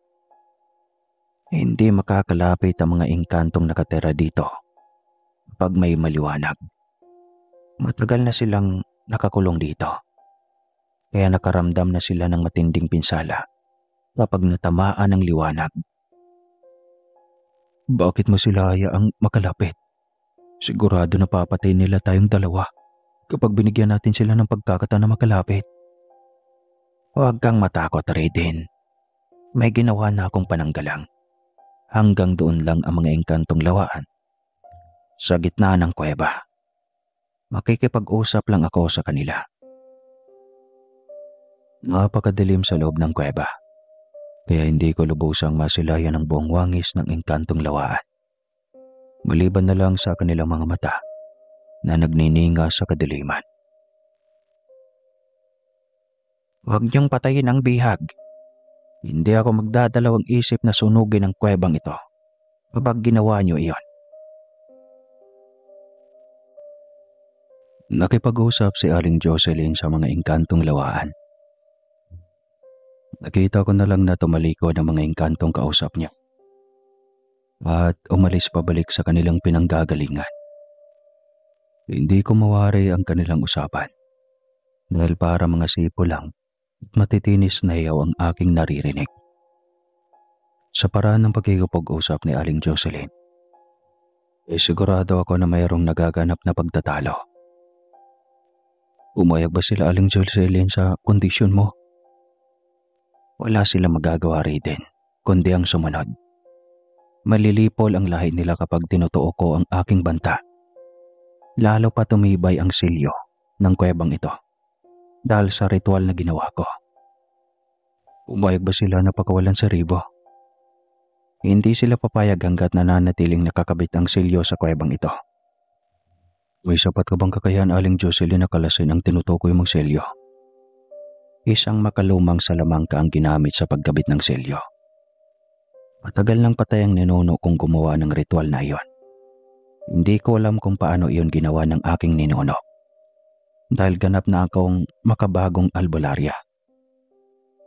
Hindi makakalapit ang mga engkantong nakatera dito pag may maliwanag. Matagal na silang nakakulong dito, kaya nakaramdam na sila ng matinding pinsala kapag natamaan ng liwanag. Bakit mo sila hayaang makalapit? Sigurado na papatay nila tayong dalawa kapag binigyan natin sila ng pagkakataon na makalapit. Huwag kang matakot, Riden. May ginawa na akong pananggalang. Hanggang doon lang ang mga engkantong lawaan. Sa gitna ng kuweba. Makikipag-usap lang ako sa kanila. Napakadilim sa loob ng kuweba, kaya hindi ko lubusang masilayan ang buong wangis ng engkantong lawaan. Maliban na lang sa kanilang mga mata na nagnininga sa kadiliman. Huwag niyong patayin ang bihag. Hindi ako magdadalawang isip na sunugin ang kuwebang ito kapag ginawa niyo iyon. Nakipag-usap si Aling Jocelyn sa mga engkantong lawaan. Nakita ko na lang na tumalikod ang mga engkantong kausap niya at umalis pabalik sa kanilang pinanggagalingan. Hindi ko mawari ang kanilang usapan dahil para mga sipo lang at matitinis na hiyaw ang aking naririnig. Sa paraan ng pagkikipag-usap ni Aling Jocelyn, sigurado ako na mayroong nagaganap na pagtatalo. Umayag ba sila Aling Jocelyn sa kondisyon mo? Wala silang magagawa Raiden, kundi ang sumunod. Malilipol ang lahi nila kapag tinutuo ko ang aking banta. Lalo pa tumibay ang silyo ng kuwebang ito dahil sa ritual na ginawa ko. Umayag ba sila na pakawalan sa ribo? Hindi sila papayag hanggat nananatiling nakakabit ang silyo sa kuwebang ito. May sapat ka bang kakayahan Aling Jocelyn na kalasin ang tinutukoy mong selyo? Isang makalumang salamangka ang ginamit sa pagkabit ng selyo. Matagal nang patay ang ninuno kong gumawa ng ritual na iyon. Hindi ko alam kung paano iyon ginawa ng aking ninuno. Dahil ganap na akong makabagong albularya.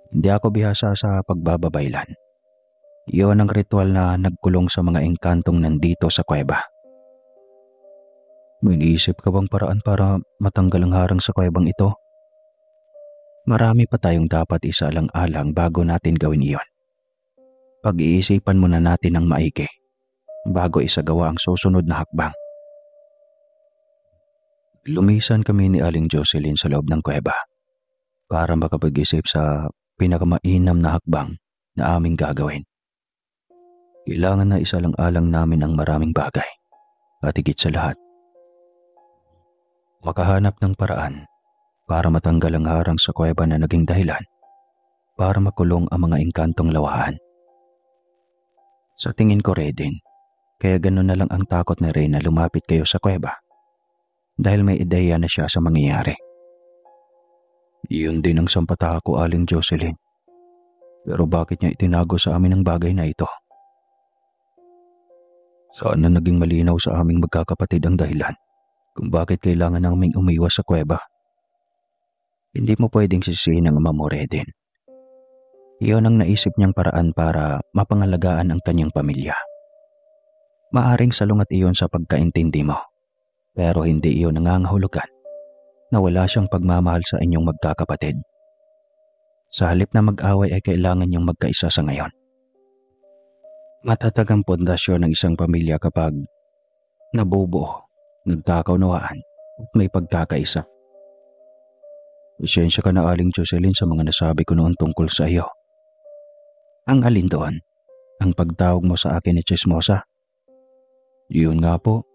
Hindi ako bihasa sa pagbababaylan. Iyon ang ritual na nagkulong sa mga engkantong nandito sa kuweba. May iniisip ka bang paraan para matanggal ang harang sa kuwebang ito? Marami pa tayong dapat isaalang-alang bago natin gawin iyon. Pag-iisipan muna natin ng maigi bago isagawa ang susunod na hakbang. Lumisan kami ni Aling Jocelyn sa loob ng kuweba para makapag-isip sa pinakamainam na hakbang na aming gagawin. Kailangan na isalang-alang namin ang maraming bagay at higit sa lahat, makahanap ng paraan para matanggal ang harang sa kuweba na naging dahilan para makulong ang mga engkantong lawaan. Sa tingin ko, Raiden, kaya gano'n na lang ang takot ni Rey na lumapit kayo sa kuweba dahil may ideya na siya sa mangyayari. Iyon din ang sampata ko Aling Jocelyn. Pero bakit niya itinago sa amin ang bagay na ito? Sana naging malinaw sa aming magkakapatid ang dahilan kung bakit kailangan naming umiwas sa kuweba. Hindi mo pwedeng sisihin ang ama mo, Raiden. Iyon ang naisip niyang paraan para mapangalagaan ang kanyang pamilya. Maaring salungat iyon sa pagkaintindi mo, pero hindi iyon nangangahulugan na wala siyang pagmamahal sa inyong magkakapatid. Sa halip na mag-away ay kailangan niyang magkaisa sa ngayon. Matatag ang pundasyon ng isang pamilya kapag nabubuo, nagkakaunawaan at may pagkakaisa. Pasensya ka na Aling Jocelyn sa mga nasabi ko noon tungkol sa iyo. Ang alin doon? Ang pagtawag mo sa akin ni Chismosa? Yun nga po,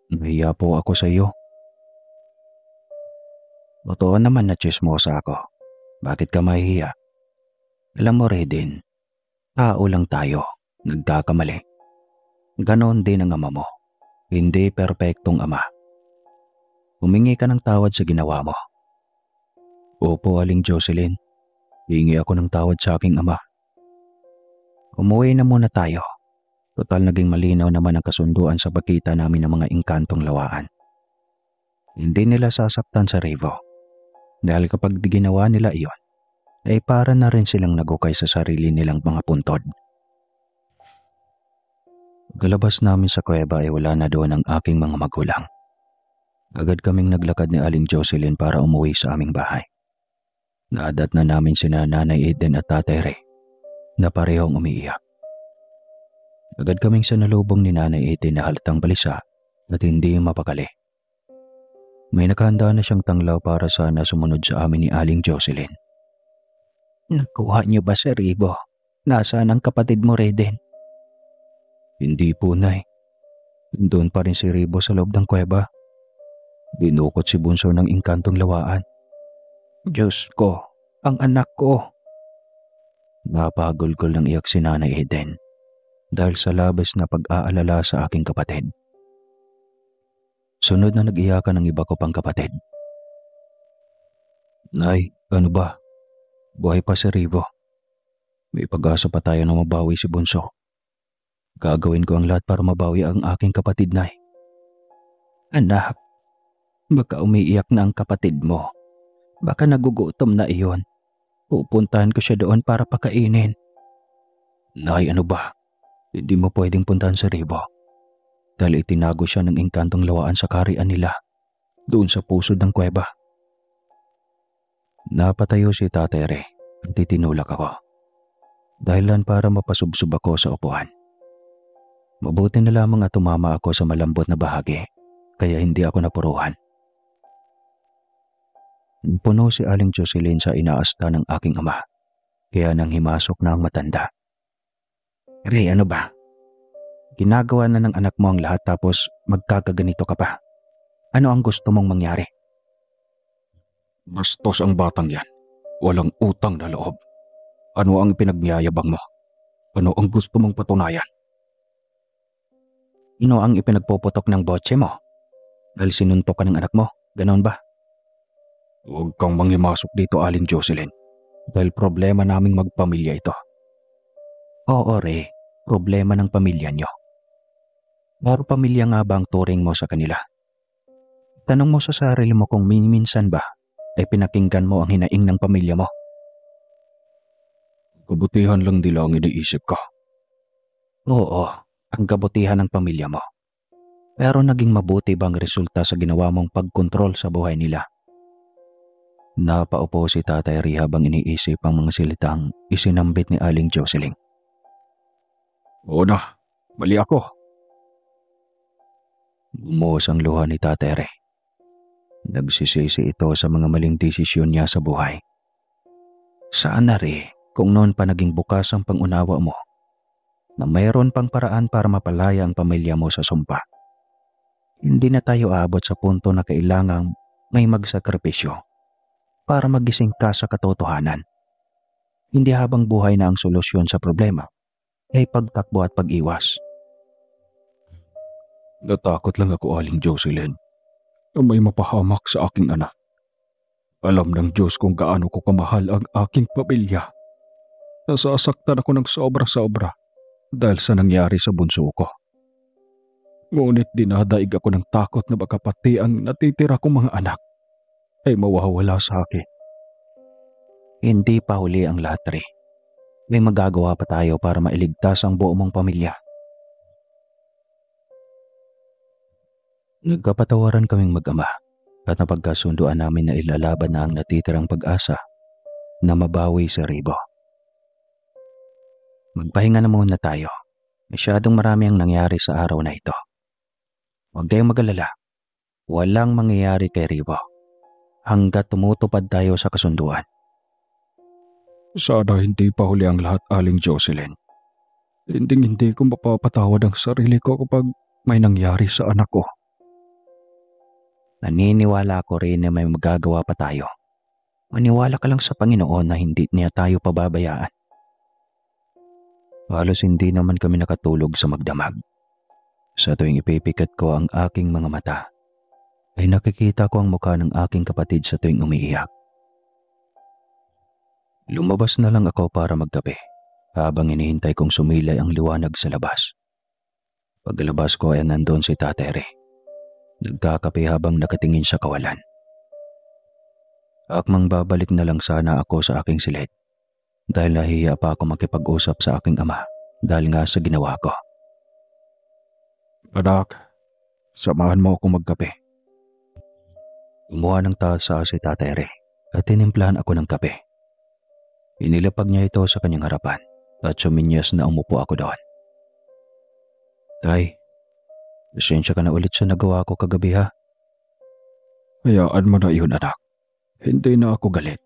nahiya po ako sa iyo. Totoo naman na chismosa ako. Bakit ka mahihiya? Alam mo, Raiden, tao lang tayo, nagkakamali. Ganon din ang ama mo. Hindi perpektong ama. Humingi ka ng tawad sa ginawa mo. Opo, Aling Jocelyn. Hingi ako ng tawad sa aking ama. Umuwi na muna tayo. Total naging malinaw naman ang kasunduan sa pagitan namin ng mga engkantong lawaan. Hindi nila sasaktan sa Revo. Dahil kapag ginawa nila iyon, ay para na rin silang nagukay sa sarili nilang mga puntod. Galabas namin sa kuweba ay wala na doon ang aking mga magulang. Agad kaming naglakad ni Aling Jocelyn para umuwi sa aming bahay. Naadat na namin sina Nanay Eden at Tatay Ray na parehong umiiyak. Agad kaming sanalubong ni Nanay Eden na halatang balisa at hindi mapakali. May nakahanda na siyang tanglaw para sana sumunod sa amin ni Aling Jocelyn. Nakuha niyo ba si Ribo? Nasaan ang kapatid mo, Raiden? Hindi po, Nay. Doon pa rin si Ribo sa loob ng kuweba. Dinukot si Bunso ng engkantong lawaan. Diyos ko, ang anak ko. Napagulgol ng iyak si Nanay Eden dahil sa labis na pag-aalala sa aking kapatid. Sunod na nag-iyakan ng iba ko pang kapatid. Nay, ano ba? Buhay pa si Rivo. May pag-asa pa tayo na mabawi si Bunso. Gagawin ko ang lahat para mabawi ang aking kapatid, Nay. Anak, baka umiiyak na ang kapatid mo. Baka nagugutom na iyon. Pupuntahan ko siya doon para pakainin. Nay, ano ba? Hindi mo pwedeng puntahan si Rivo. Dahil itinago siya ng engkantong lawaan sa karian nila, doon sa pusod ng kuweba. Napatayo si Tatay Ray at itinulak ako. Dahilan para mapasubsob ako sa upuan. Mabuti na lamang at tumama ako sa malambot na bahagi, kaya hindi ako napuruhan. Puno si Aling Jocelyn sa inaasta ng aking ama, kaya nang himasok na ang matanda. Ray, ano ba? Ginagawa na ng anak mo ang lahat tapos magkakaganito ka pa. Ano ang gusto mong mangyari? Bastos ang batang yan. Walang utang na loob. Ano ang pinagyayabang mo? Ano ang gusto mong patunayan? Ano ang ipinagpuputok ng botse mo? Dahil sinuntok ka ng anak mo, ganoon ba? Huwag kang manghimasok dito, Aling Jocelyn. Dahil problema naming magpamilya ito. Oo, Ray. Problema ng pamilya nyo. Pero pamilya nga ba ang turing mo sa kanila? Tanong mo sa sarili mo kung minsan ba ay pinakinggan mo ang hinaing ng pamilya mo. Kabutihan lang nila ang iniisip ko. Oo, ang kabutihan ng pamilya mo. Pero naging mabuti bang resulta sa ginawa mong pagkontrol sa buhay nila? Napaupo si Tatay Ray habang iniisip ang mga silitang isinambit ni Aling Jocelyn. Oo na, mali ako. Bumuhos ang luha ni Tatay Ray. Nagsisisi ito sa mga maling desisyon niya sa buhay. Saan na Ray, kung noon pa naging bukas ang pangunawa mo na mayroon pang paraan para mapalaya ang pamilya mo sa sumpa. Hindi na tayo aabot sa punto na kailangang may magsakripisyo para magising ka sa katotohanan. Hindi habang buhay na ang solusyon sa problema ay pagtakbo at pag-iwas. Natakot lang ako, Aling Jocelyn, na may mapahamak sa aking anak. Alam ng Diyos kung gaano ko kamahal ang aking pamilya. Nasasaktan ako ng sobra-sobra dahil sa nangyari sa bunso ko. Ngunit dinadaig ako ng takot na baka pati ang natitira kong mga anak ay mawawala sa akin. Hindi pa huli ang lahat, Ray. May magagawa pa tayo para mailigtas ang buo mong pamilya. Nagkapatawaran kaming mag-ama at napagkasunduan namin na ilalaban na ang natitirang pag-asa na mabawi sa Ribo. Magpahinga na muna tayo. Masyadong marami ang nangyari sa araw na ito. Huwag kayong mag-alala. Walang mangyayari kay Ribo hanggat tumutupad tayo sa kasunduan. Sana hindi pa huli ang lahat, Aling Jocelyn. Hindi ko mapapatawad ang sarili ko kapag may nangyari sa anak ko. Naniniwala ako rin na may magagawa pa tayo. Maniwala ka lang sa Panginoon na hindi niya tayo pababayaan. Halos hindi naman kami nakatulog sa magdamag. Sa tuwing ipipikat ko ang aking mga mata, ay nakikita ko ang mukha ng aking kapatid sa tuwing umiiyak. Lumabas na lang ako para magkape habang hinihintay kong sumilay ang liwanag sa labas. Pagkalabas ko ay nandun si Tatay Ray. Nagkakape habang nakatingin sa kawalan. Akmang babalik na lang sana ako sa aking silid dahil nahihiya pa ako makipag-usap sa aking ama dahil nga sa ginawa ko. Anak, samahan mo ako magkape. Kumuha ng tasa si Tatay Ray at tinimplahan ako ng kape. Inilapag niya ito sa kanyang harapan at suminyas na umupo ako doon. Tay, pasensya ka na ulit sa nagawa ko kagabi ha. Hayaan mo na iyon, anak. Hindi na ako galit.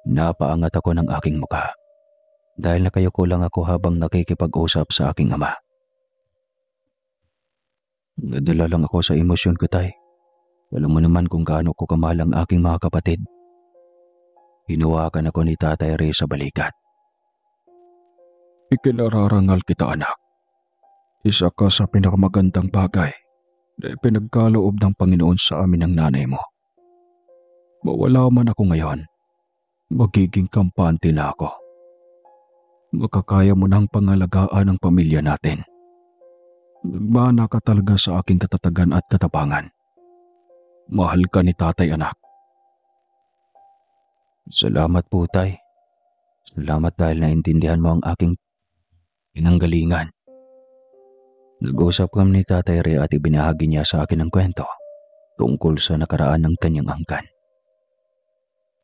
Napaangat ako ng aking mukha dahil nakayuko lang ako habang nakikipag-usap sa aking ama. Nadala lang ako sa emosyon ko, Tay. Alam mo naman kung gaano ko kamahal ang aking mga kapatid. Hinuwakan ako ni Tatay Ray sa balikat. Ikinararangal kita, anak. Isa ka sa pinakamagandang bagay na ipinagkaloob ng Panginoon sa amin ng nanay mo. Mawala man ako ngayon, magiging kampante na ako. Makakaya mo ng pangalagaan ng pamilya natin. Nagmana ka talaga sa aking katatagan at katapangan. Mahal ka ni tatay, anak. Salamat po, Tay. Salamat dahil naintindihan mo ang aking pinanggalingan. Nag-usap kami ni Tatay Ray at ibinahagi niya sa akin ang kwento tungkol sa nakaraan ng kanyang angkan.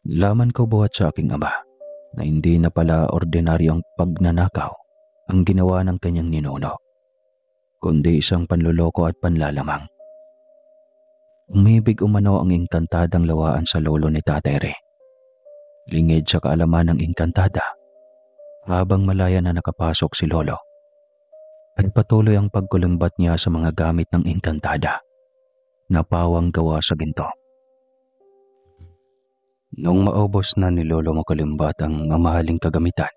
Nalaman ko buhat sa aking ama na hindi na pala ordinaryong pagnanakaw ang ginawa ng kanyang ninuno, kundi isang panluloko at panlalamang. Umibig umano ang engkantadang lawaan sa lolo ni Tatay Ray. Lingid sa kaalaman ng engkantada, habang malaya na nakapasok si lolo, ay patuloy ang pagkulumbat niya sa mga gamit ng engkantada na pawang gawa sa ginto. Nung maubos na ni Lolo Makulimbat ang mamahaling kagamitan,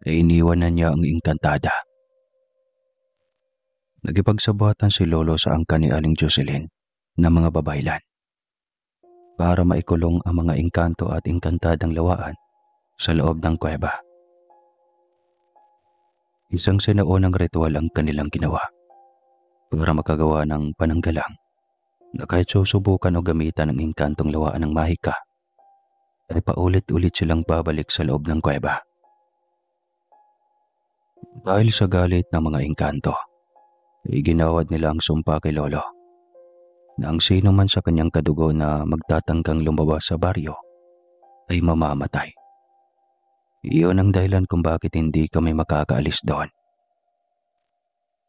ay iniwan na niya ang engkantada. Nagipagsabuatan si Lolo sa angkan ni Aling Jocelyn na mga babaylan para maikulong ang mga engkanto at engkantadang lawaan sa loob ng kuweba. Isang sinaunang ritual ang kanilang ginawa para makagawa ng pananggalang na kahit susubukan o gamitan ng engkantong lawaan ng mahika, ay paulit-ulit silang babalik sa loob ng kuweba. Dahil sa galit ng mga engkanto, ay ginawad nila ang sumpa kay Lolo na ang sino man sa kanyang kadugo na magtatangkang lumabas sa baryo ay mamamatay. Iyon ang dahilan kung bakit hindi kami makakaalis doon.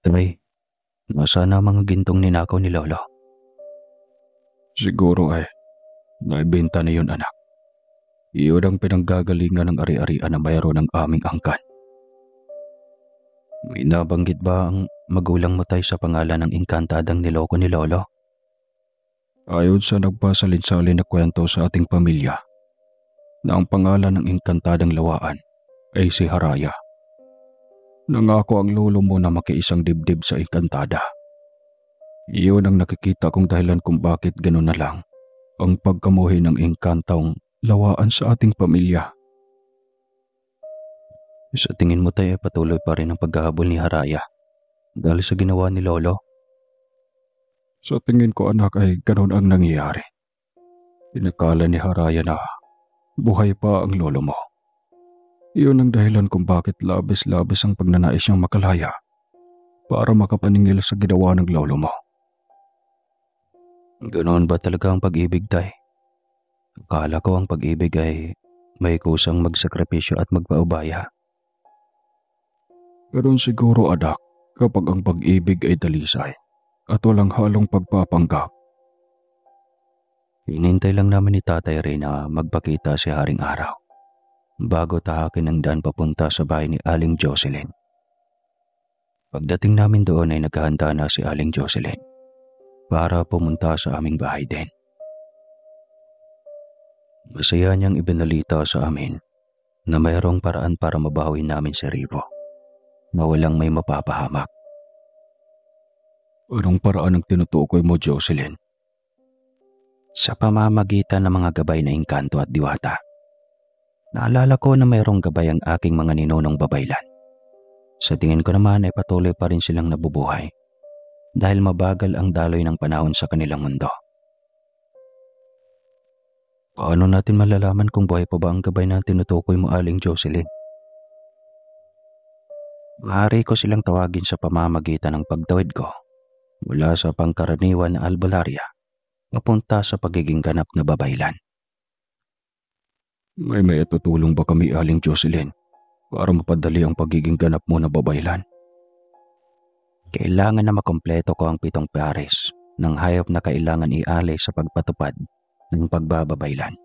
Tay, nasaan ang mga gintong ninakaw ni Lolo? Siguro ay naibenta na yun, anak. Iyon ang pinanggagalingan ng ari-arian na mayroon ng aming angkan. May nabanggit ba ang magulang mo tay sa pangalan ng engkantadang niloko ni Lolo? Ayon sa nagpasalin-salin na kwento sa ating pamilya, na ang pangalan ng engkantadang lawaan ay si Haraya. Nangako ang lolo mo na makiisang dibdib sa engkantada. Iyon ang nakikita kong dahilan kung bakit gano'n na lang ang pagkamuhi ng engkantong lawaan sa ating pamilya. Sa tingin mo tay patuloy pa rin ang paghahabol ni Haraya dahil sa ginawa ni Lolo? Sa tingin ko, anak, ay gano'n ang nangyayari. Inakala ni Haraya na buhay pa ang lolo mo. Iyon ang dahilan kung bakit labis-labis ang pagnanais niyang makalaya para makapaningil sa ginawa ng lolo mo. Ganoon ba talaga ang pag-ibig, tay? Akala ko ang pag-ibig ay may kusang magsakripisyo at magpaubaya. Ganoon siguro, anak, kapag ang pag-ibig ay dalisay at walang halong pagpapanggap. Hinintay lang namin ni Tatay Ray na magpakita si Haring Araw bago tahakin ang daan papunta sa bahay ni Aling Jocelyn. Pagdating namin doon ay naghahanda na si Aling Jocelyn para pumunta sa aming bahay din. Masaya niyang ibinalita sa amin na mayroong paraan para mabawi namin si Rivo na walang may mapapahamak. Anong paraan ang tinutukoy mo, Jocelyn? Sa pamamagitan ng mga gabay na engkanto at diwata. Naalala ko na mayroong gabay ang aking mga ninunong babaylan. Sa tingin ko naman ay patuloy pa rin silang nabubuhay dahil mabagal ang daloy ng panahon sa kanilang mundo. Paano natin malalaman kung buhay pa ba ang gabay na tinutukoy mo, Aling Jocelyn? Maaari ko silang tawagin sa pamamagitan ng pagtawid ko mula sa pangkaraniwan na albularya papunta sa pagiging ganap na babaylan. May maitutulong ba kami, Aling Jocelyn, para mapadali ang pagiging ganap mo na babaylan? Kailangan na makompleto ko ang 7 pares ng hayop na kailangan ialay sa pagpatupad ng pagbababaylan.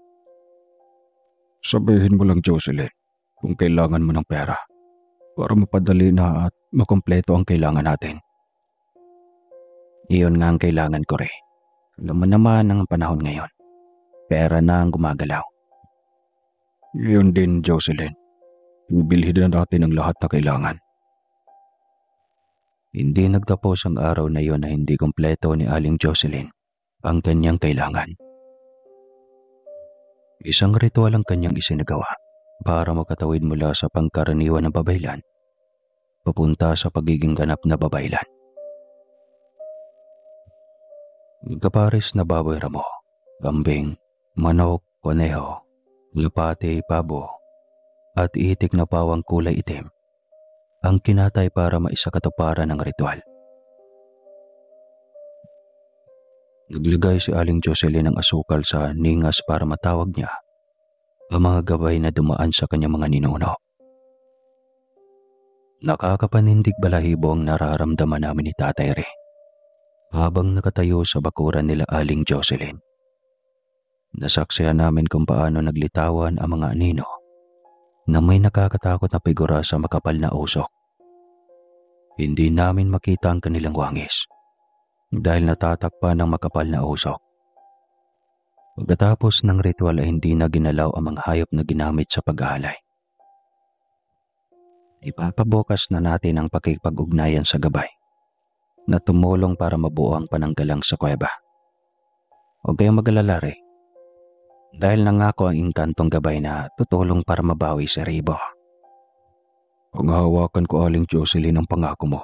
Sabihin mo lang, Jocelyn, kung kailangan mo ng pera para mapadali na at makompleto ang kailangan natin. Iyon nga ang kailangan ko rin. Alam mo naman ang panahon ngayon. Pera na ang gumagalaw. Ngayon din, Jocelyn. Bibilhin na natin ang lahat na kailangan. Hindi nagtapos ang araw na iyon na hindi kumpleto ni Aling Jocelyn ang kanyang kailangan. Isang ritual ang kanyang isinagawa para makatawid mula sa pangkaraniwan na babaylan papunta sa pagiging ganap na babaylan. Kapares na baboy ramo, kambing, manok, koneho, lapate, pabo, at itik na pawang kulay itim ang kinatay para maisakatuparan ng ritual. Naglagay si Aling Jocelyn ng asukal sa ningas para matawag niya ang mga gabay na dumaan sa kanyang mga ninuno. Nakakapanindig balahibo ang nararamdaman namin ni Tatay Ray habang nakatayo sa bakuran nila Aling Jocelyn. Nasaksihan namin kung paano naglitawan ang mga anino na may nakakatakot na figura sa makapal na usok. Hindi namin makita ang kanilang wangis dahil natatakpan ng makapal na usok. Pagkatapos ng ritual ay hindi na ginalaw ang mga hayop na ginamit sa pag-aalay. Ipapabukas na natin ang pakikipag-ugnayan sa gabay na tumulong para mabuo ang pananggalang sa kuweba. Huwag kayong mag-alala, Ray. Dahil nangako ang inkantong gabay na tutulong para mabawi si Ribo. Panghahawakan ko, Aling Jocelyn, ang pangako mo.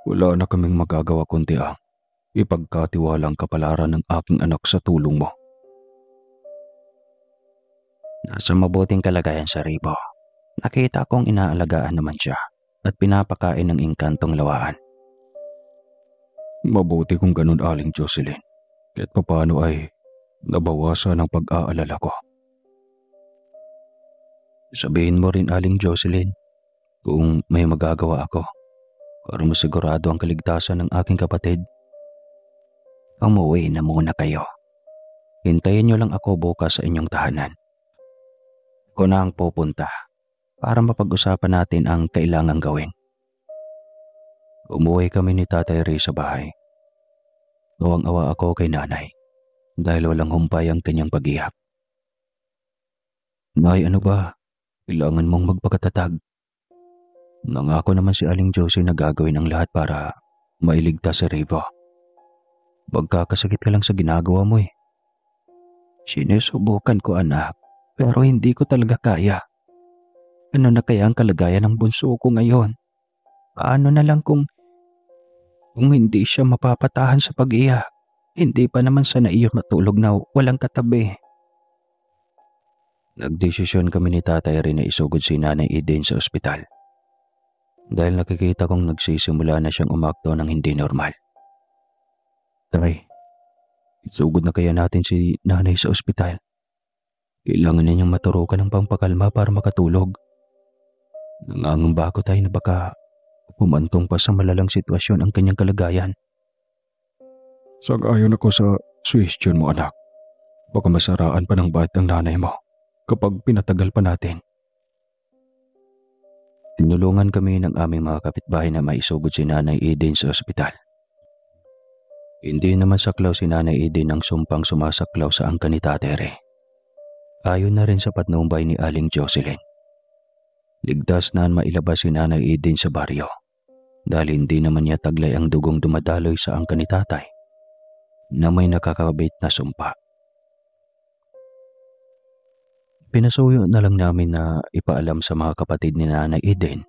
Wala na kaming magagawa kundi ang ipagkatiwalang kapalaran ng aking anak sa tulong mo. Nasa mabuting kalagayan sa Ribo. Nakita kong inaalagaan naman siya at pinapakain ng inkantong lawaan. Mabuti kung ganun, Aling Jocelyn. Kahit papaano ay nabawasan ang pag-aalala ko. Sabihin mo rin, Aling Jocelyn, kung may magagawa ako para masigurado ang kaligtasan ng aking kapatid. Umuwi na muna kayo. Hintayin niyo lang ako bukas sa inyong tahanan. Ako na ang pupunta para mapag-usapan natin ang kailangang gawin. Umuwi kami ni Tatay Ray sa bahay. Nawang-awa ako kay nanay dahil walang humpay ang kanyang pag-iyak. Nay, ano ba? Kailangan mong magpakatatag. Nangako naman si Aling Josie na gagawin ang lahat para mailigtas si Ribo. Magkakasakit ka lang sa ginagawa mo eh. Sinusubukan ko, anak, pero hindi ko talaga kaya. Ano na kaya ang kalagayan ng bunso ko ngayon? Paano na lang kung hindi siya mapapatahan sa pag-iyak? Hindi pa naman sana iyon matulog na walang katabi. Nagdesisyon kami ni Tatay Ray na isugod si Nanay Eden sa ospital. Dahil nakikita kong nagsisimula na siyang umakto ng hindi normal. Tay, isugod na kaya natin si nanay sa ospital. Kailangan na niyang maturukan ng pampakalma para makatulog. Nangangamba ako, Tay, na baka pumantong pa sa malalang sitwasyon ang kanyang kalagayan. Sang-ayon ako sa suggestion mo, anak. Baka masaraan pa ng bait ng nanay mo kapag pinatagal pa natin. Tinulungan kami ng aming mga kapitbahay na maisugod si Nanay Eden sa ospital. Hindi naman saklaw si Nanay Eden ng sumpang sumasaklaw sa angkan ni Tatay Ray. Ayon na rin sa patnumbay ni Aling Jocelyn. Ligtas na mailabas si Nanay Eden sa baryo dahil hindi naman niya taglay ang dugong dumadaloy sa angkan ni Tatay na may nakakabit na sumpa. Pinasuyo na lang namin na ipaalam sa mga kapatid ni Nanay Eden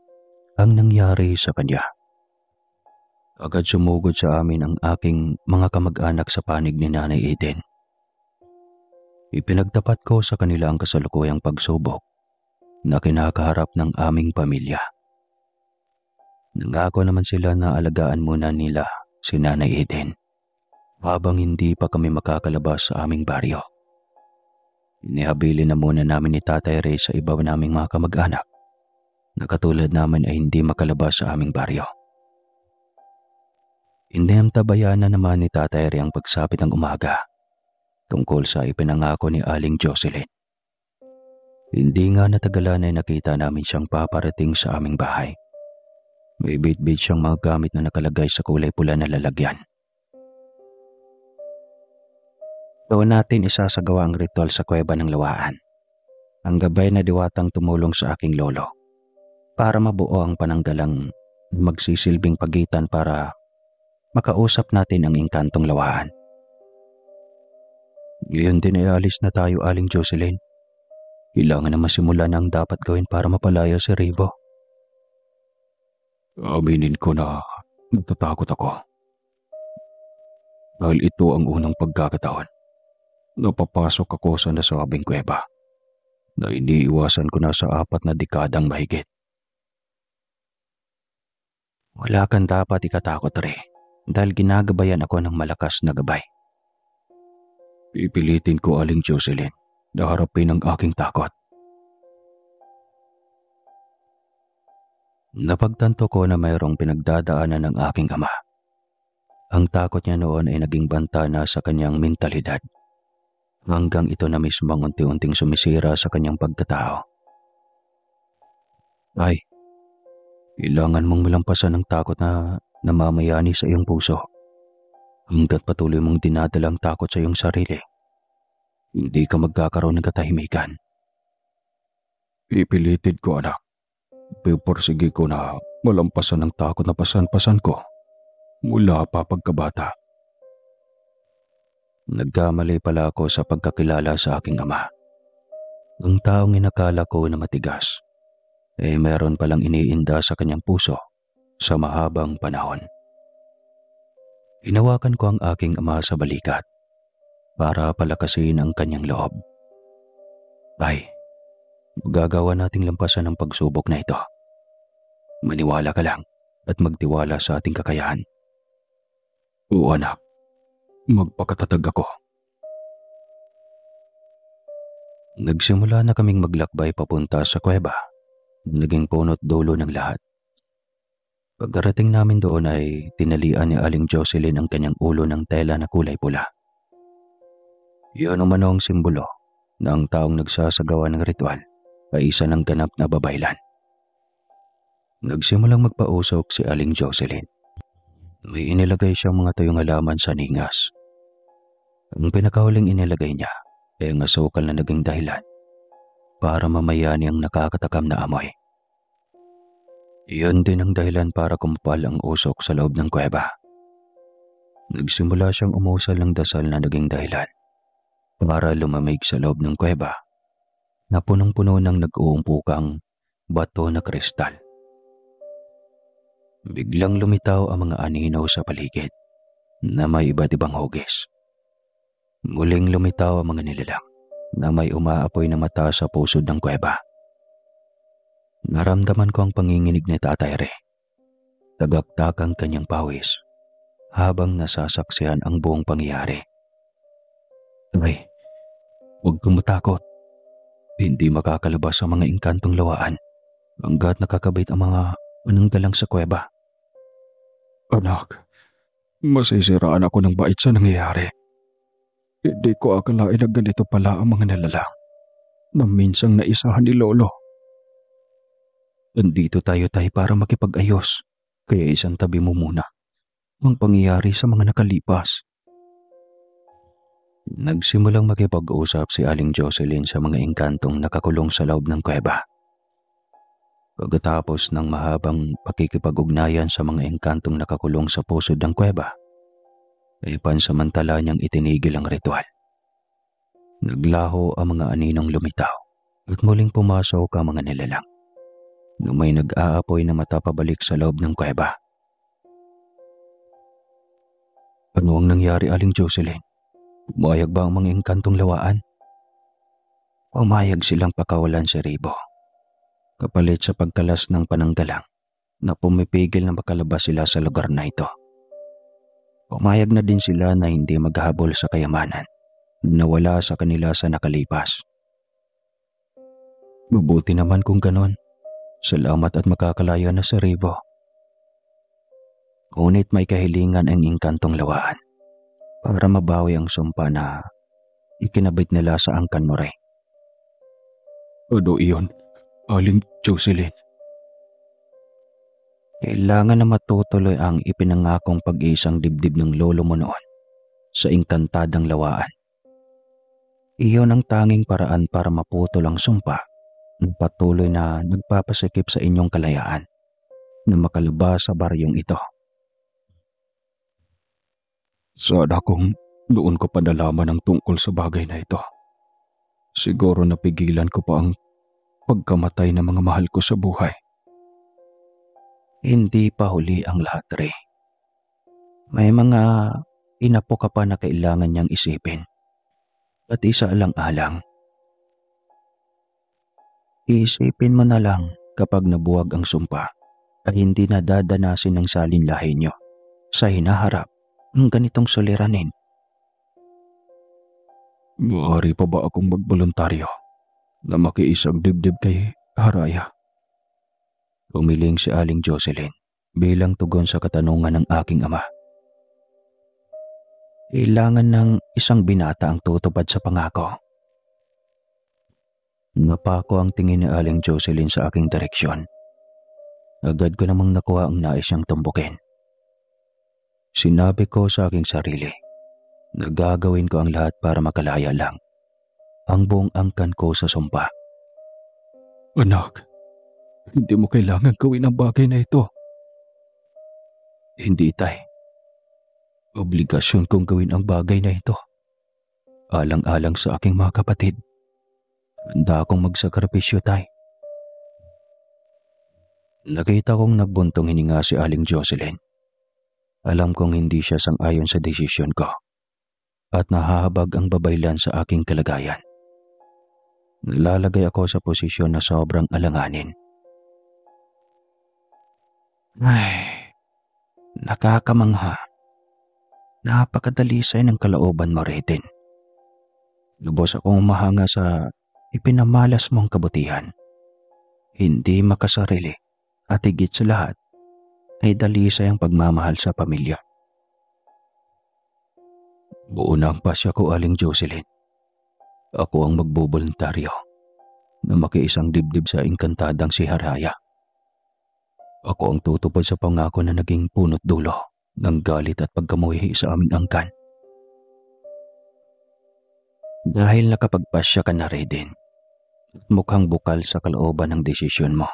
ang nangyari sa kanya. Agad sumugod sa amin ang aking mga kamag-anak sa panig ni Nanay Eden. Ipinagtapat ko sa kanila ang kasalukuyang pagsubok na kinakaharap ng aming pamilya. Nangako naman sila na alagaan muna nila si Nanay Eden habang hindi pa kami makakalabas sa aming baryo. Inihabilin na muna namin ni Tatay Ray sa iba naming mga kamag-anak na katulad namin ay hindi makalabas sa aming baryo. Inantabayan na naman ni Tatay Ray ang pagsapit ng umaga tungkol sa ipinangako ni Aling Jocelyn. Hindi nga natagalan ay nakita namin siyang paparating sa aming bahay. May bit-bit siyang mga gamit na nakalagay sa kulay pula na lalagyan. Doon natin isasagawa ang ritual sa kuweba ng lawaan. Ang gabay na diwatang tumulong sa aking lolo para mabuo ang pananggalang magsisilbing pagitan para makausap natin ang inkantong lawaan. Ngayon din ay alis na tayo, Aling Jocelyn. Kailangan na masimulan ang dapat gawin para mapalaya si Ribo. Aminin ko na natatakot ako. Dahil ito ang unang pagkakataon. Napapasok ako sa nasabing kuweba na iniiwasan ko na sa 4 na dekadang mahigit. Wala kang dapat ikatakot, Ray, dahil ginagabayan ako ng malakas na gabay. Pipilitin ko, Aling Jocelyn, na harapin ang aking takot. Napagtanto ko na mayroong pinagdadaanan ng aking ama. Ang takot niya noon ay naging banta na sa kanyang mentalidad, hanggang ito na mismo ang unti-unting sumisira sa kanyang pagkatao. Ay, kailangan mong malampasan ang takot na namamayani sa iyong puso. Hanggat patuloy mong dinadalang takot sa iyong sarili, hindi ka magkakaroon ng katahimikan. Pipilitin ko, anak. Pipursige ko na malampasan ang takot na pasan-pasan ko mula pa pagkabata. Nagkamali pala ako sa pagkakilala sa aking ama. Ang taong inakala ko na matigas, meron palang iniinda sa kanyang puso sa mahabang panahon. Hinawakan ko ang aking ama sa balikat para palakasin ang kanyang loob. Ay, magagawa nating lampasan ang pagsubok na ito. Maniwala ka lang at magtiwala sa ating kakayahan. Oo, anak. Magpakatatag ako. Nagsimula na kaming maglakbay papunta sa kuweba. Naging punot dulo ng lahat. Pagkarating namin doon ay tinalian ni Aling Jocelyn ang kanyang ulo ng tela na kulay pula. Iyon umano ang simbolo na ang taong nagsasagawa ng ritual ay isa ng ganap na babaylan. Nagsimulang magpausok si Aling Jocelyn. May inilagay siyang mga tuyong halaman sa ningas. Ang pinakahuling inilagay niya ay ang asukal na naging dahilan para mamayani ang nakakatakam na amoy. Iyon din ang dahilan para kumapal ang usok sa loob ng kuweba. Nagsimula siyang umusal ng dasal na naging dahilan para lumamig sa loob ng kuweba na punong-puno ng nag-uumpukang bato na kristal. Biglang lumitaw ang mga anino sa paligid na may iba't ibang hugis. Muling lumitaw ang mga nilalang na may umaapoy na mata sa pusod ng kuweba. Naramdaman ko ang panginginig ni Tatay Re. Tagaktak ang kanyang pawis habang nasasaksihan ang buong pangyayari. Tay, huwag kang matakot. Hindi makakalabas ang mga engkantong lawaan hanggat nakakabit ang mga mananggalang sa kuweba. Anak, masisiraan ako ng bait sa nangyayari. Hindi ko akalain na ganito pala ang mga nilalang na minsang naisahan ni Lolo. Nandito tayo para makipag-ayos, kaya isang tabi mo muna ang pangyayari sa mga nakalipas. Nagsimulang makipag-usap si Aling Jocelyn sa mga engkantong nakakulong sa loob ng kuweba. Pagkatapos ng mahabang pakikipag-ugnayan sa mga engkantong nakakulong sa pusod ng kuweba, ay pansamantala niyang itinigil ang ritual. Naglaho ang mga aninong lumitaw at muling pumasok ang mga nilalang na may nag-aapoy na mata pabalik sa loob ng kuweba. Ano ang nangyari, Aling Jocelyn? Pumayag ba ang mga engkantong lawaan? Pumayag silang pakawalan si Ribo, kapalit sa pagkalas ng pananggalang na pumipigil na makalabas sila sa lugar na ito. Pumayag na din sila na hindi maghahabol sa kayamanan na wala sa kanila sa nakalipas. Mabuti naman kung ganon. Salamat at makakalaya na si Ribo. Ngunit may kahilingan ang engkantong lawaan para mabawi ang sumpa na ikinabit nila sa angkan mo, Re. Ano iyon, Aling Jocelyn? Kailangan na matutuloy ang ipinangakong pag-iisang dibdib ng lolo mo noon sa engkantadang lawaan. Iyon ang tanging paraan para maputol ang sumpa ng patuloy na nagpapasikip sa inyong kalayaan na makalabas sa baryong ito. Sana kung noon ko pa nalaman ang tungkol sa bagay na ito. Siguro napigilan ko pa ang pagkamatay ng mga mahal ko sa buhay. Hindi pa huli ang lahat, Re. May mga inapo ka pa na kailangan niyang isipin. At isa alang-alang. Iisipin mo na lang kapag nabuwag ang sumpa ay hindi na dadanasin ng salinlahi niyo sa hinaharap ng ganitong suliranin. Maaari pa ba akong magboluntaryo na makiisang dibdib kay Haraya? Humiling si Aling Jocelyn bilang tugon sa katanungan ng aking ama. Kailangan ng isang binata ang tutupad sa pangako. Napako ang tingin ni Aling Jocelyn sa aking direksyon. Agad ko namang nakuha ang nais niyang tumbukin. Sinabi ko sa aking sarili na gagawin ko ang lahat para makalaya lang ang buong angkan ko sa sumpa. Anak, hindi mo kailangan gawin ang bagay na ito. Hindi, tay. Obligasyon kong gawin ang bagay na ito. Alang-alang sa aking mga kapatid. Handa akong magsakripisyo, tay. Nakita kong nagbuntong hininga si Aling Jocelyn. Alam kong hindi siya sang-ayon sa desisyon ko at nahahabag ang babaylan sa aking kalagayan. Nalalagay ako sa posisyon na sobrang alanganin. Ay, nakakamangha. Napakadalisay ng kalooban mo, Reden. Lubos akong umahanga sa ipinamalas mong kabutihan. Hindi makasarili at higit sa lahat ay dalisay ang pagmamahal sa pamilya. Buo na ang pasya ko, Aling Jocelyn. Ako ang magboboluntaryo na makiisang dibdib sa engkantadang si Haraya. Ako ang tutupad sa pangako na naging punot dulo ng galit at pagkamuhi sa aming angkan. Dahil nakapagpasya ka na, Reden, at mukhang bukal sa kalooban ng desisyon mo,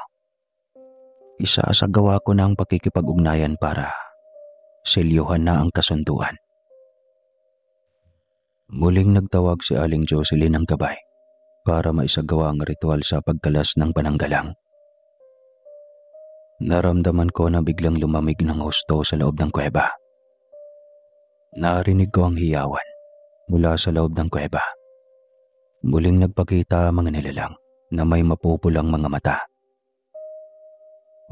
isasagawa ko na ang pakikipag-ugnayan para selyuhan na ang kasunduan. Muling nagtawag si Aling Jocelyn ng gabay para maisagawa ang ritual sa pagkalas ng pananggalang. Naramdaman ko na biglang lumamig ng husto sa loob ng kuweba. Narinig ko ang hiyawan mula sa loob ng kuweba. Muling nagpakita ang mga nilalang na may mapupulang mga mata.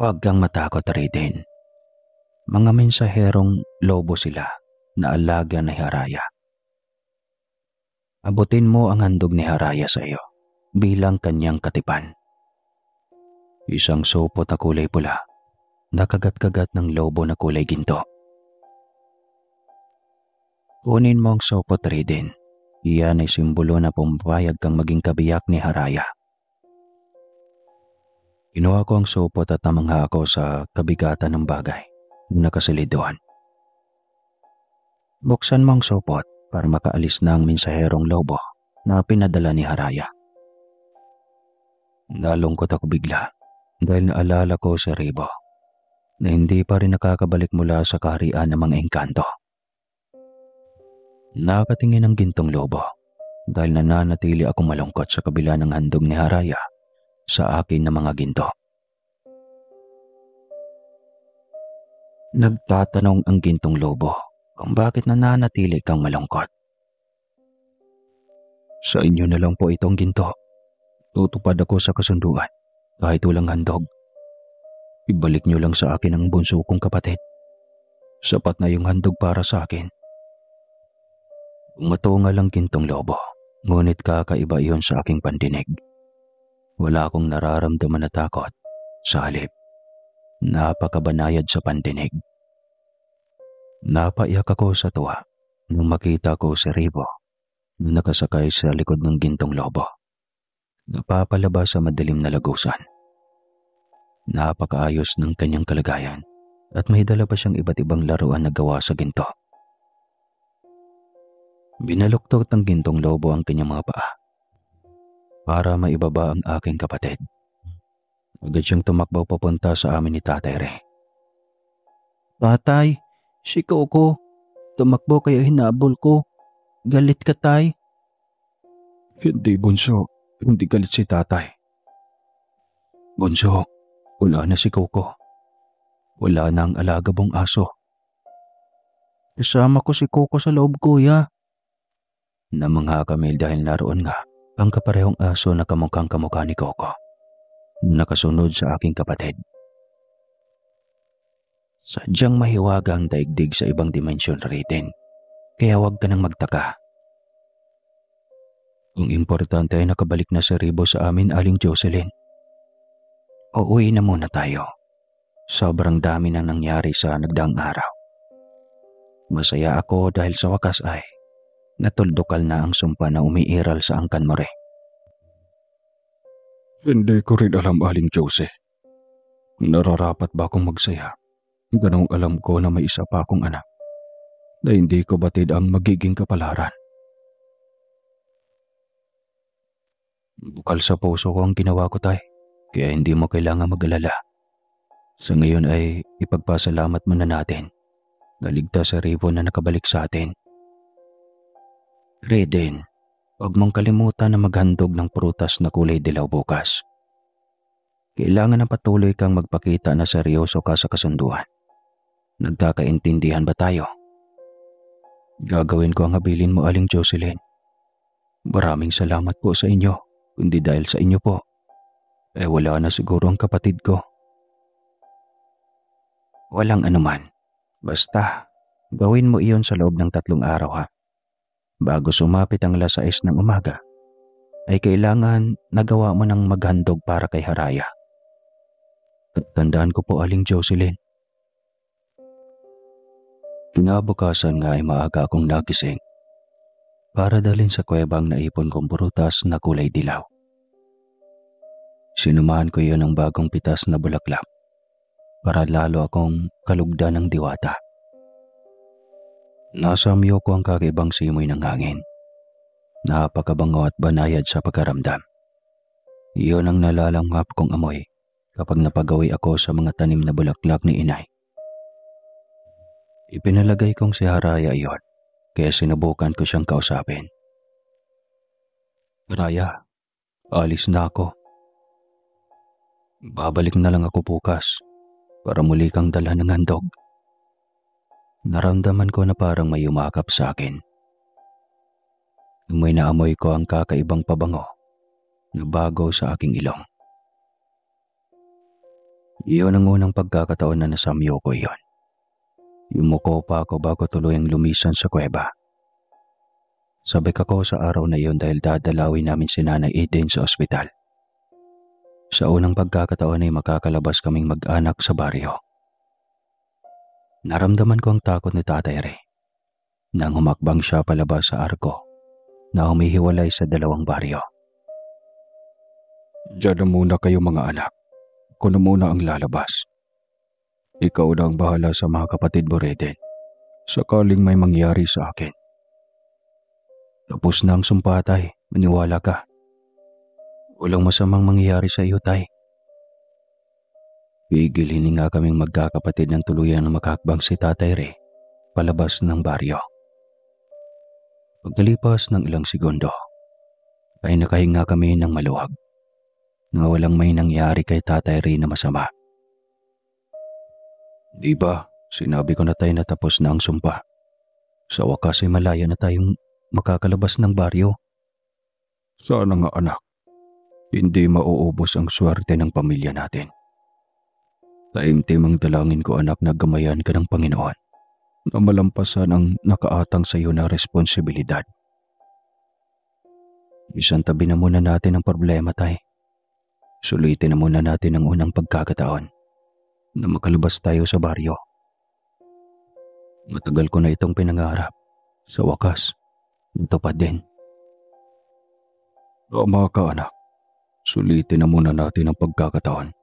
Huwag kang matakot, Reden. Mga mensaherong lobo sila na alaga ni Haraya. Abutin mo ang handog ni Haraya sa iyo bilang kanyang katipan. Isang sopot na kulay pula, nakagat-kagat ng lobo na kulay ginto. Kunin mo ang sopot, Reden. Iyan ay simbolo na pumayag kang maging kabiyak ni Haraya. Kinuha ko ang sopot at namangha ako sa kabigatan ng bagay na nakasilid doon. Buksan mo ang sopot para makaalis na ang mensaherong lobo na pinadala ni Haraya. Nalungkot ako bigla dahil naalala ko si Ribo na hindi pa rin nakakabalik mula sa kaharian ng mga engkanto. Nakatingin ang gintong lobo dahil nananatili akong malungkot sa kabila ng handog ni Haraya sa akin na mga ginto. Nagtatanong ang gintong lobo kung bakit nananatili kang malungkot. Sa inyo na lang po itong ginto. Tutupad ako sa kasunduan kahit walang handog. Ibalik niyo lang sa akin ang bunso kong kapatid. Sapat na yung handog para sa akin. Umatungal ang gintong lobo, ngunit kakaiba iyon sa aking pandinig. Wala akong nararamdaman na takot. Sa halip, napakabanayad sa pandinig. Napaiyak ako sa tuwa nung makita ko si Ribo na nakasakay sa likod ng gintong lobo. Napapalabas sa madilim na lagusan. Napakaayos ng kanyang kalagayan at may dala pa siyang iba't ibang laruan na gawa sa ginto. Binaluktot ng gintong lobo ang kanyang mga paa para maibaba ang aking kapatid. Agad siyang tumakbaw papunta sa amin ni Tatay Re. Tatay, si Coco, tumakbo kayo hinabol ko. Galit ka, tay? Hindi, bunso. Hindi galit si tatay. Bunso, wala na si Coco. Wala na ang alaga mong aso. Kasama ko si Coco sa loob, kuya. Namangha kami dahil naroon nga ang kaparehong aso na kamukhang kamukha ni Coco. Nakasunod sa aking kapatid. Sadyang mahiwaga ang daigdig sa ibang dimensyon, Reden. Kaya huwag ka nang magtaka. Ang importante ay nakabalik na si Ribo sa amin, Aling Jocelyn. Uuwi na muna tayo sobrang dami nang nangyari sa nagdaang araw. Masaya ako dahil sa wakas ay natuldukal na ang sumpa na umiiral sa angkan mo rin. Hindi ko rin alam, Aling Josie. Nararapat ba akong magsaya? Ganong alam ko na may isa pa akong anak na hindi ko batid ang magiging kapalaran. Bukal sa puso ko ang ginawa ko, tay, kaya hindi mo kailangan mag-alala. Sa ngayon ay ipagpasalamat mo na natin na ligtas sa ribo na nakabalik sa atin. Reden, huwag mong kalimutan na maghandog ng prutas na kulay dilaw bukas. Kailangan na patuloy kang magpakita na seryoso ka sa kasunduan. Nagkakaintindihan ba tayo? Gagawin ko ang habilin mo, Aling Jocelyn. Maraming salamat po sa inyo. Kundi dahil sa inyo po, wala na siguro ang kapatid ko. Walang anuman. Basta, gawin mo iyon sa loob ng 3 araw, ha. Bago sumapit ang 6 ng umaga, ay kailangan nagawa mo ng maghandog para kay Haraya. Tandaan ko po, Aling Jocelyn. Kinabukasan nga ay maaga akong nagising para dalhin sa kuweba ang naipon kong prutas na kulay dilaw. Sinumahan ko iyon ng bagong pitas na bulaklak para lalo akong kalugdan ng diwata. Nasamyo ko ang kakaibang simoy ng hangin. Napakabango at banayad sa pagkaramdam. Iyon ang nalalanghap kong amoy kapag napagawi ako sa mga tanim na bulaklak ni inay. Ipinalagay kong si Haraya iyon, kaya sinubukan ko siyang kausapin. Haraya, alis na ako. Babalik na lang ako bukas para muli kang dalhan ng handog. Naramdaman ko na parang may umakap sa akin. Amoy na amoy ko ang kakaibang pabango na bago sa aking ilong. Iyon ang unang pagkakataon na nasamyo ko iyon. Yumuko pa ako bago tuluyang lumisan sa kuweba. Sabik ako sa araw na iyon dahil dadalawin namin si Nanay Eden sa ospital. Sa unang pagkakataon ay makakalabas kaming mag-anak sa baryo. Naramdaman ko ang takot ni Tatay Ray nang humakbang siya palabas sa arko na humihiwalay sa 2 baryo. Diyan na muna kayo mga anak. Ako na muna ang lalabas. Ikaw na ang bahala sa mga kapatid mo, Reden. Sakaling may mangyari sa akin. Tapos na ang sumpa, Tay. Maniwala ka. Walang masamang mangyayari sa iyo, Tay. Pigil hininga kaming magkakapatid ng tuluyan na makakbang si Tatay Ray palabas ng baryo. Pagkalipas ng ilang segundo, ay nakahinga kami ng maluwag na walang may nangyari kay Tatay Ray na masama. Di ba, sinabi ko na tayo na tapos na ang sumpa. Sa wakas ay malaya na tayong makakalabas ng baryo. Sana nga anak, hindi mauubos ang swerte ng pamilya natin. Taimtim ang dalangin ko anak na gamayan ka ng Panginoon na malampasan ang nakaatang sa iyo na responsibilidad. Isang tabi na muna natin ang problema, Tay. Sulitin na muna natin ang unang pagkakataon na makalabas tayo sa baryo. Matagal ko na itong pinangarap. Sa wakas, natupad din. Tama ka anak. Sulitin na muna natin ang pagkakataon.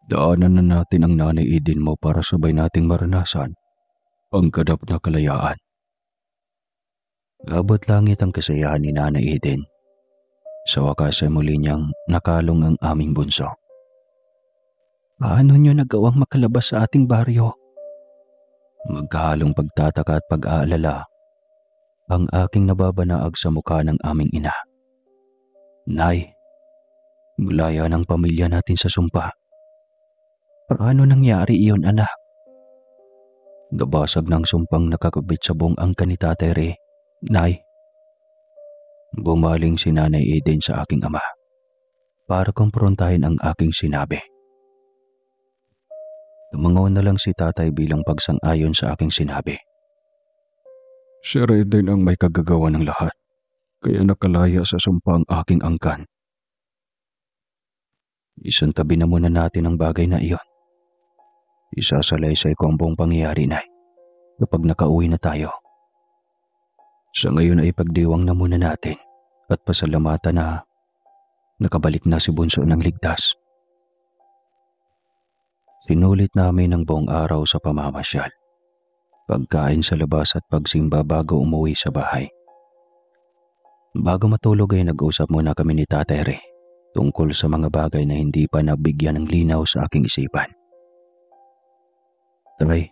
Daanan na natin ang Nanay Eden mo para sabay nating maranasan ang ganap na kalayaan. Abot langit ang kasayahan ni Nanay Eden. Sa wakas ay muli niyang nakalong ang aming bunso. Paano niyo nagawang makalabas sa ating baryo? Magkahalong pagtataka at pag-aalala ang aking nababanaag sa mukha ng aming ina. Nay, malaya ng pamilya natin sa sumpa. Paano nangyari iyon, anak? Nabasag ng sumpang nakakabit sa buong angkan ni Tatay Ray. Nay, bumaling si Nanay Eden sa aking ama para kumprontahin ang aking sinabi. Tumangaw na lang si Tatay bilang pagsang-ayon sa aking sinabi. Si Reden ang may kagagawa ng lahat, kaya nakalaya sa sumpa ang aking angkan. Isang tabi na muna natin ang bagay na iyon. Isasalaysay ko ang buong pangyayari, Nay, kapag nakauwi na tayo. Sa ngayon ay pagdiwang na muna natin at pasalamatan na nakabalik na si Bunso ng ligtas. Sinulit namin ang buong araw sa pamamasyal, pagkain sa labas at pagsimba bago umuwi sa bahay. Bago matulog ay nag-usap muna kami ni Tatay Ray tungkol sa mga bagay na hindi pa nabigyan ng linaw sa aking isipan. Tay,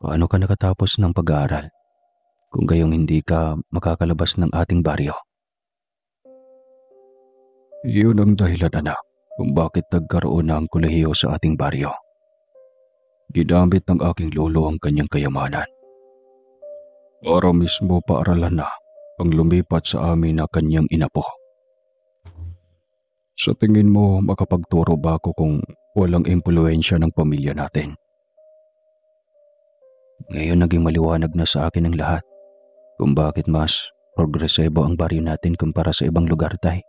paano ka nakatapos ng pag-aaral kung gayong hindi ka makakalabas ng ating baryo? Iyon ang dahilan, anak, kung bakit nagkaroon ng kolehiyo sa ating baryo. Ginamit ng aking lolo ang kanyang kayamanan para mismo paaralan na ang lumipat sa amin na kanyang inapo. Sa tingin mo, makapagturo ba ako kung walang impluensya ng pamilya natin? Ngayon naging maliwanag na sa akin ang lahat kung bakit mas progresibo ang baryo natin kumpara sa ibang lugar, Tay.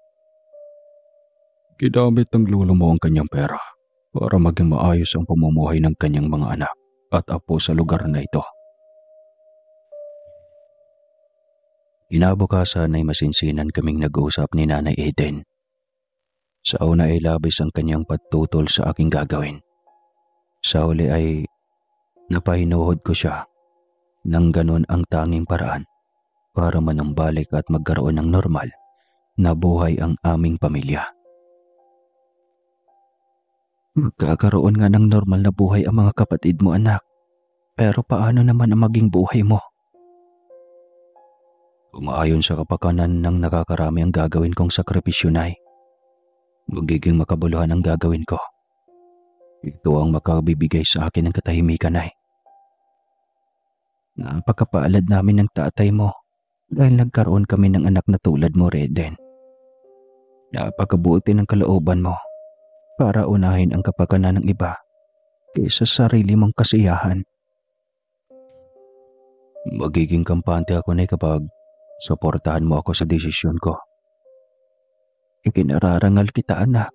Ginamit ng lolo mo ang kanyang pera para maging maayos ang pamumuhay ng kanyang mga anak at apo sa lugar na ito. Inabukasan ay masinsinan kaming nag-uusap ni Nanay Eden. Sa una ay labis ang kanyang patutol sa aking gagawin. Sa uli ay napahinuhod ko siya nang ganun ang tanging paraan para manumbalik at magkaroon ng normal na buhay ang aming pamilya. Magkakaroon nga ng normal na buhay ang mga kapatid mo, anak. Pero paano naman ang maging buhay mo? Umaayon sa kapakanan ng nakakarami ang gagawin kong sakripisyo, Nay. Magiging makabuluhan ang gagawin ko. Ito ang makabibigay sa akin ng katahimikan, Nay. Napakapaalad namin ng tatay mo dahil nagkaroon kami ng anak na tulad mo, Reden. Napakabuti ng kalooban mo para unahin ang kapakanan ng iba kaysa sa sarili mong kasiyahan. Magiging kampante ako, Nay, kapag suportahan mo ako sa desisyon ko. Ikinararangal kita, anak.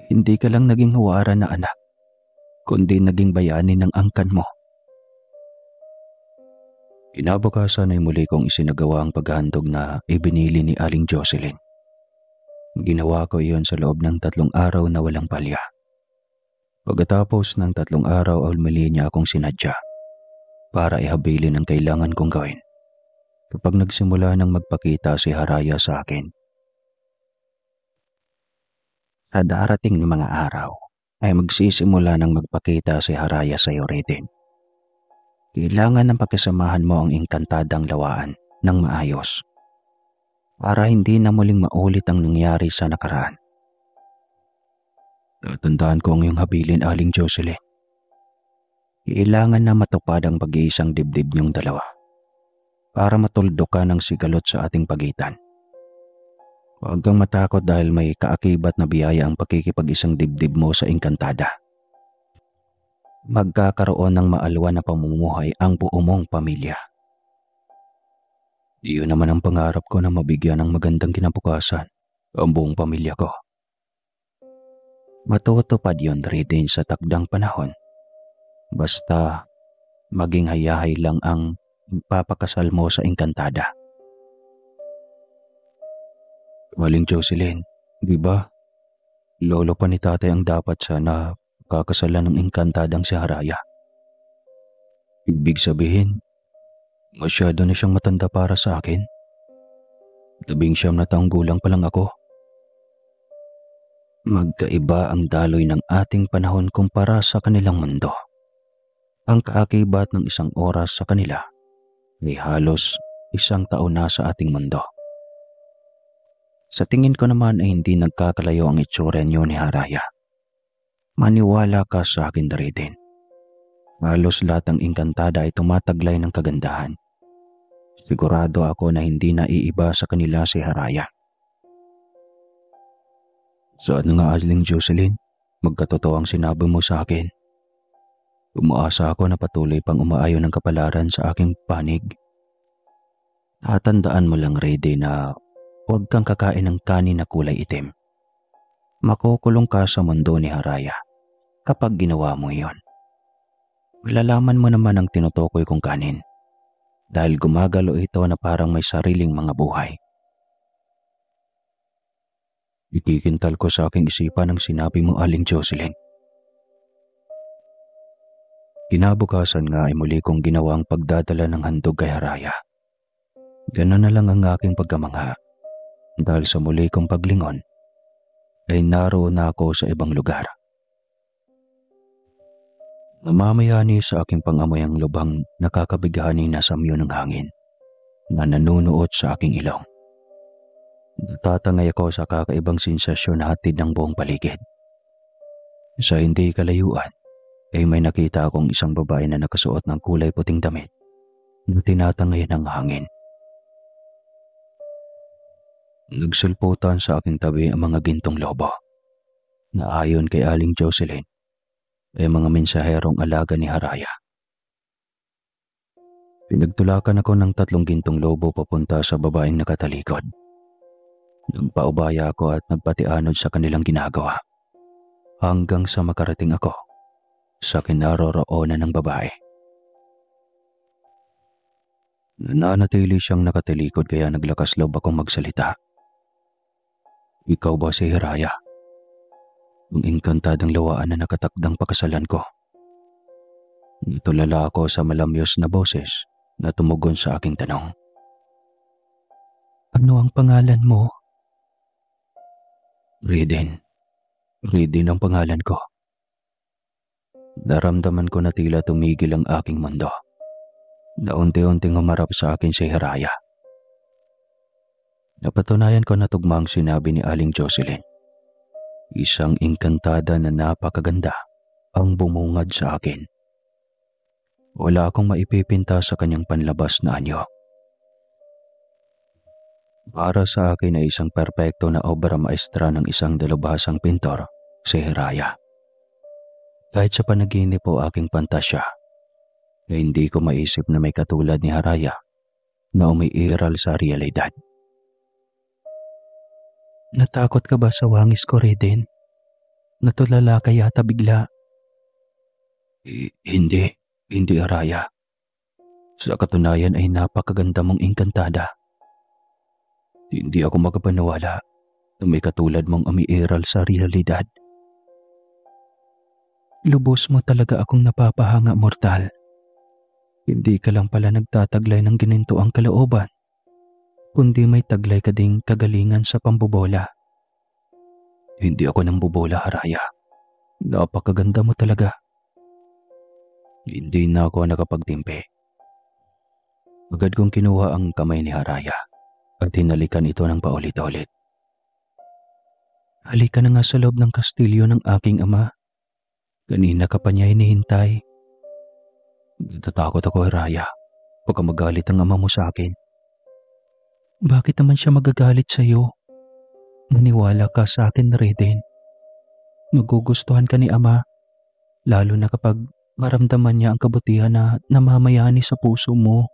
Hindi ka lang naging huwaran na anak, kundi naging bayani ng angkan mo. Kinabukasan ay muli kong isinagawa ang paghahandog na ibinili ni Aling Jocelyn. Ginawa ko iyon sa loob ng 3 araw na walang palya. Pagkatapos ng 3 araw ay muli niya akong sinadya para ihabilin ang kailangan kong gawin kapag nagsimula ng magpakita si Haraya sa akin. Sa darating na mga araw ay magsisimula ng magpakita si Haraya sa iyo, Reden. Kailangan ng pagkasamahan mo ang engkantadang lawaan ng maayos para hindi na muling maulit ang nangyari sa nakaraan. Tatandaan ko ang iyong habilin, Aling Jocelyn. Kailangan na matupad ang pag-iisang dibdib niyong dalawa para matuldukan ang sigalot sa ating pagitan. Huwag kang matakot dahil may kaakibat na biyaya ang pakikipag-isang dibdib mo sa engkantada. Magkakaroon ng maalwan na pamumuhay ang buo mong pamilya. Iyon naman ang pangarap ko na mabigyan ng magandang kinabukasan ang buong pamilya ko. Matutupad yun, Reden, sa takdang panahon. Basta maging hayahay lang ang papakasal mo sa engkantada. Aling Jocelyn, di ba? Lolo pa ni tatay ang dapat sana kakasalan ng engkantadang si Haraya. Ibig sabihin, masyado na siyang matanda para sa akin. 19 na taong gulang pa lang ako. Magkaiba ang daloy ng ating panahon kumpara sa kanilang mundo. Ang kaakibat ng 1 oras sa kanila ay halos 1 taon na sa ating mundo. Sa tingin ko naman ay hindi nagkakalayo ang itsura niyo ni Haraya. Maniwala ka sa akin, Reden. Halos lahat ng engkantada ay tumataglay ng kagandahan. Sigurado ako na hindi naiiba sa kanila si Haraya. Saan nga, Aling Jocelyn? Magkatotoo ang sinabi mo sa akin. Umaasa ako na patuloy pang umaayon ng kapalaran sa aking panig. Tatandaan mo lang, Reden, na huwag kang kakain ng kanin na kulay itim. Makukulong ka sa mundo ni Haraya kapag ginawa mo iyon. Malalaman mo naman ang tinutukoy kong kanin dahil gumagalo ito na parang may sariling mga buhay. Ikikintal ko sa aking isipan ang sinabi mo, Aling Jocelyn. Kinabukasan nga ay muli kong ginawa ang pagdadala ng handog kay Haraya. Ganon na lang ang aking pagkamangha dahil sa muli kong paglingon ay naroon na ako sa ibang lugar. Namamayani sa aking pangamoy ang lubhang nakakabighani na samyo ng hangin na nanunuot sa aking ilong. Natatangay ako sa kakaibang sensasyon na hatid ng buong paligid. Sa hindi kalayuan ay may nakita akong isang babae na nakasuot ng kulay puting damit na tinatangay ng hangin. Nagsulputan sa aking tabi ang mga gintong lobo na ayon kay Aling Jocelyn ay mga mensaherong alaga ni Haraya. Pinagtulakan ako ng 3 gintong lobo papunta sa babaeng nakatalikod. Nagpaubaya ako at nagpatianod sa kanilang ginagawa hanggang sa makarating ako sa kinaroroonan ng babae. Nananatili siyang nakatalikod kaya naglakas loob akong magsalita. Ikaw ba si Haraya? Ang engkantadang lawaan na nakatakdang pakasalan ko. Natulala ako sa malamyos na boses na tumugon sa aking tanong. Ano ang pangalan mo? Riden. Riden ang pangalan ko. Naramdaman ko na tila tumigil ang aking mundo. Na unti-unting humarap sa akin si Haraya. Napatunayan ko na tugmang sinabi ni Aling Jocelyn. Isang engkantada na napakaganda ang bumungad sa akin. Wala akong maipipinta sa kanyang panlabas na anyo. Para sa akin ay isang perpekto na obra maestra ng isang dalubhasang pintor, si Haraya. Kahit sa panaginip o aking pantasya, ay hindi ko maisip na may katulad ni Haraya na umiiral sa realidad. Natakot ka ba sa wangis ko, Reden? Natulala ka yata bigla. Hindi Haraya. Sa katunayan ay napakaganda mong engkantada. Hindi ako makapaniwala na may katulad mong umiiral sa realidad. Lubos mo talaga akong napapahanga, mortal. Hindi ka lang pala nagtataglay ng ginintuang kalooban, kundi may taglay ka ding kagalingan sa pambobola. Hindi ako nang bobola, Haraya. Napakaganda mo talaga. Hindi na ako nakapagtimpi. Agad kong kinuha ang kamay ni Haraya at hinalikan ito ng paulit-ulit. Halika na nga sa loob ng kastilyo ng aking ama. Kanina ka pa niya hinihintay. Natatakot ako, Haraya. Baka magalit ang ama mo sa akin. Bakit naman siya magagalit sa iyo? Maniwala ka sa akin, Reden. Magugustuhan ka ni ama, lalo na kapag maramdaman niya ang kabutihan na namamayani sa puso mo.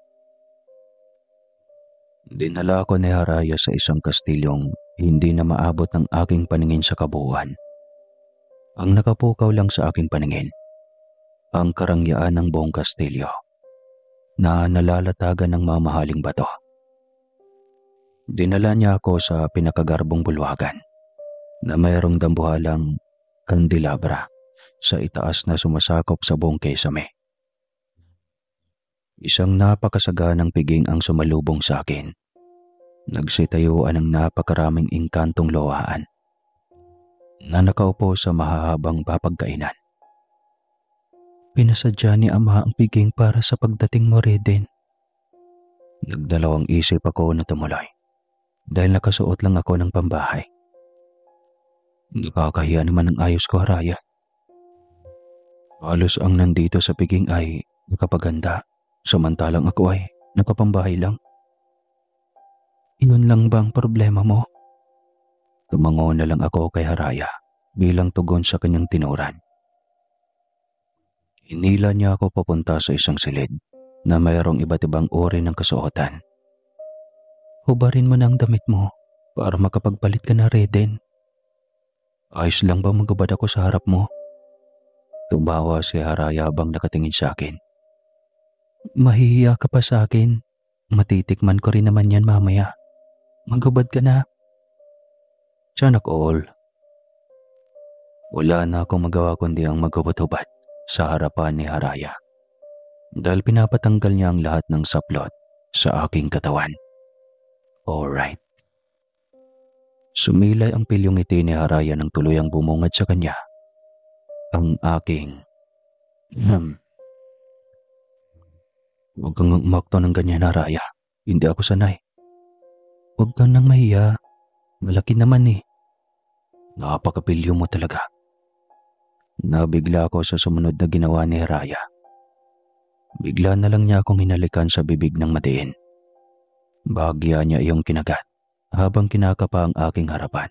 Dinala ako ni Haraya sa isang kastilyong hindi na maabot ng aking paningin sa kabuuan. Ang nakapukaw lang sa aking paningin, ang karangyaan ng buong kastilyo na nalalatagan ng mamahaling bato. Dinala niya ako sa pinakagarbong bulwagan na mayroong dambuhalang kandelabra sa itaas na sumasakop sa buong kesame. Isang napakasaganang piging ang sumalubong sa akin. Nagsitayuan ng napakaraming engkantong lawaan na nakaupo sa mahahabang papagkainan. Pinasadya ni ama ang piging para sa pagdating mo, Reden. Nagdalawang isip ako na tumuloy dahil nakasuot lang ako ng pambahay. Nakakahiya naman ang ayos ko, Haraya. Halos ang nandito sa piging ay nakapaganda, samantalang ako ay nakapambahay lang. Iyon lang bang problema mo? Tumango na lang ako kay Haraya bilang tugon sa kanyang tinuran. Inila niya ako papunta sa isang silid na mayroong iba't ibang uri ng kasuotan. Hubarin mo na ang damit mo para makapagpalit ka na, Reden. Ayos lang ba magubad ako sa harap mo? Tumawa si Haraya habang nakatingin sa akin. Mahihiya ka pa sa akin. Matitikman ko rin naman yan mamaya. Magubad ka na. Tiyanak all. Wala na akong magawa kundi ang magubad-ubad sa harapan ni Haraya. Dahil pinapatanggal niya ang lahat ng saplot sa aking katawan. Alright. Sumilay ang pilyong ngiti ni Haraya nang tuluyang bumungad sa kanya. Ang aking... Huwag kang umakto ng ganyan, Haraya. Hindi ako sanay. Huwag kang nang mahiya. Malaki naman eh. Napakapilyo mo talaga. Nabigla ako sa sumunod na ginawa ni Haraya. Bigla na lang niya akong hinalikan sa bibig ng madiin. Bahagya niya iyong kinagat habang kinakapa ang aking harapan.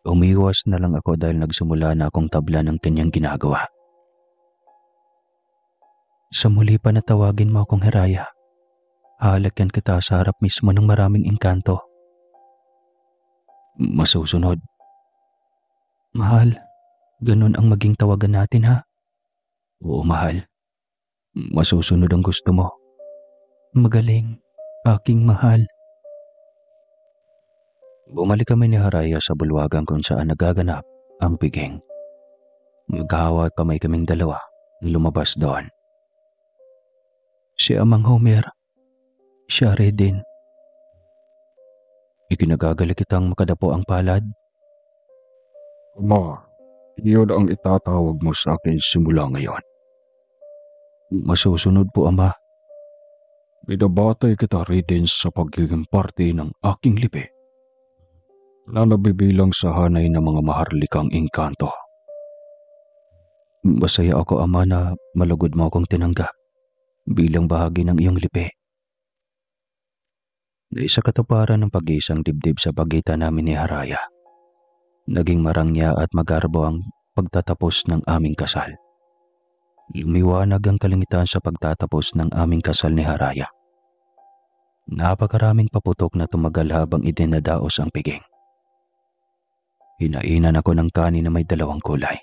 Umiwas na lang ako dahil nagsimula na akong tabla ng kanyang ginagawa. Sa muli pa natawagin mo akong Haraya. Halakyan kita sa harap mismo ng maraming engkanto. Masusunod. Mahal, ganun ang maging tawagan natin ha? Oo, mahal. Masusunod ang gusto mo. Magaling, aking mahal. Bumalik kami ni Haraya sa bulwagan kung saan nagaganap ang piging. Magkahawa kamay kaming dalawa na lumabas doon. Si Amang Homer, siya rin din. Ikinagagali kitang makadapo ang palad. Ama, iyon ang itatawag mo sa akin simula ngayon. Masusunod po, Ama. Binabatay kita rin sa pagiging parte ng aking lipi na nabibilang sa hanay ng mga maharlikang engkanto. Masaya ako, Ama, na malugod mo akong tinanggap bilang bahagi ng iyong lipi. Sa katuparan ng pag-iisang dibdib sa pagitan namin ni Haraya, naging marangya at magarbo ang pagtatapos ng aming kasal. Lumiwanag ang kalingitan sa pagtatapos ng aming kasal ni Haraya. Napakaraming paputok na tumagal habang idinadaos ang piging. Hinainan ako ng kanin na may dalawang kulay.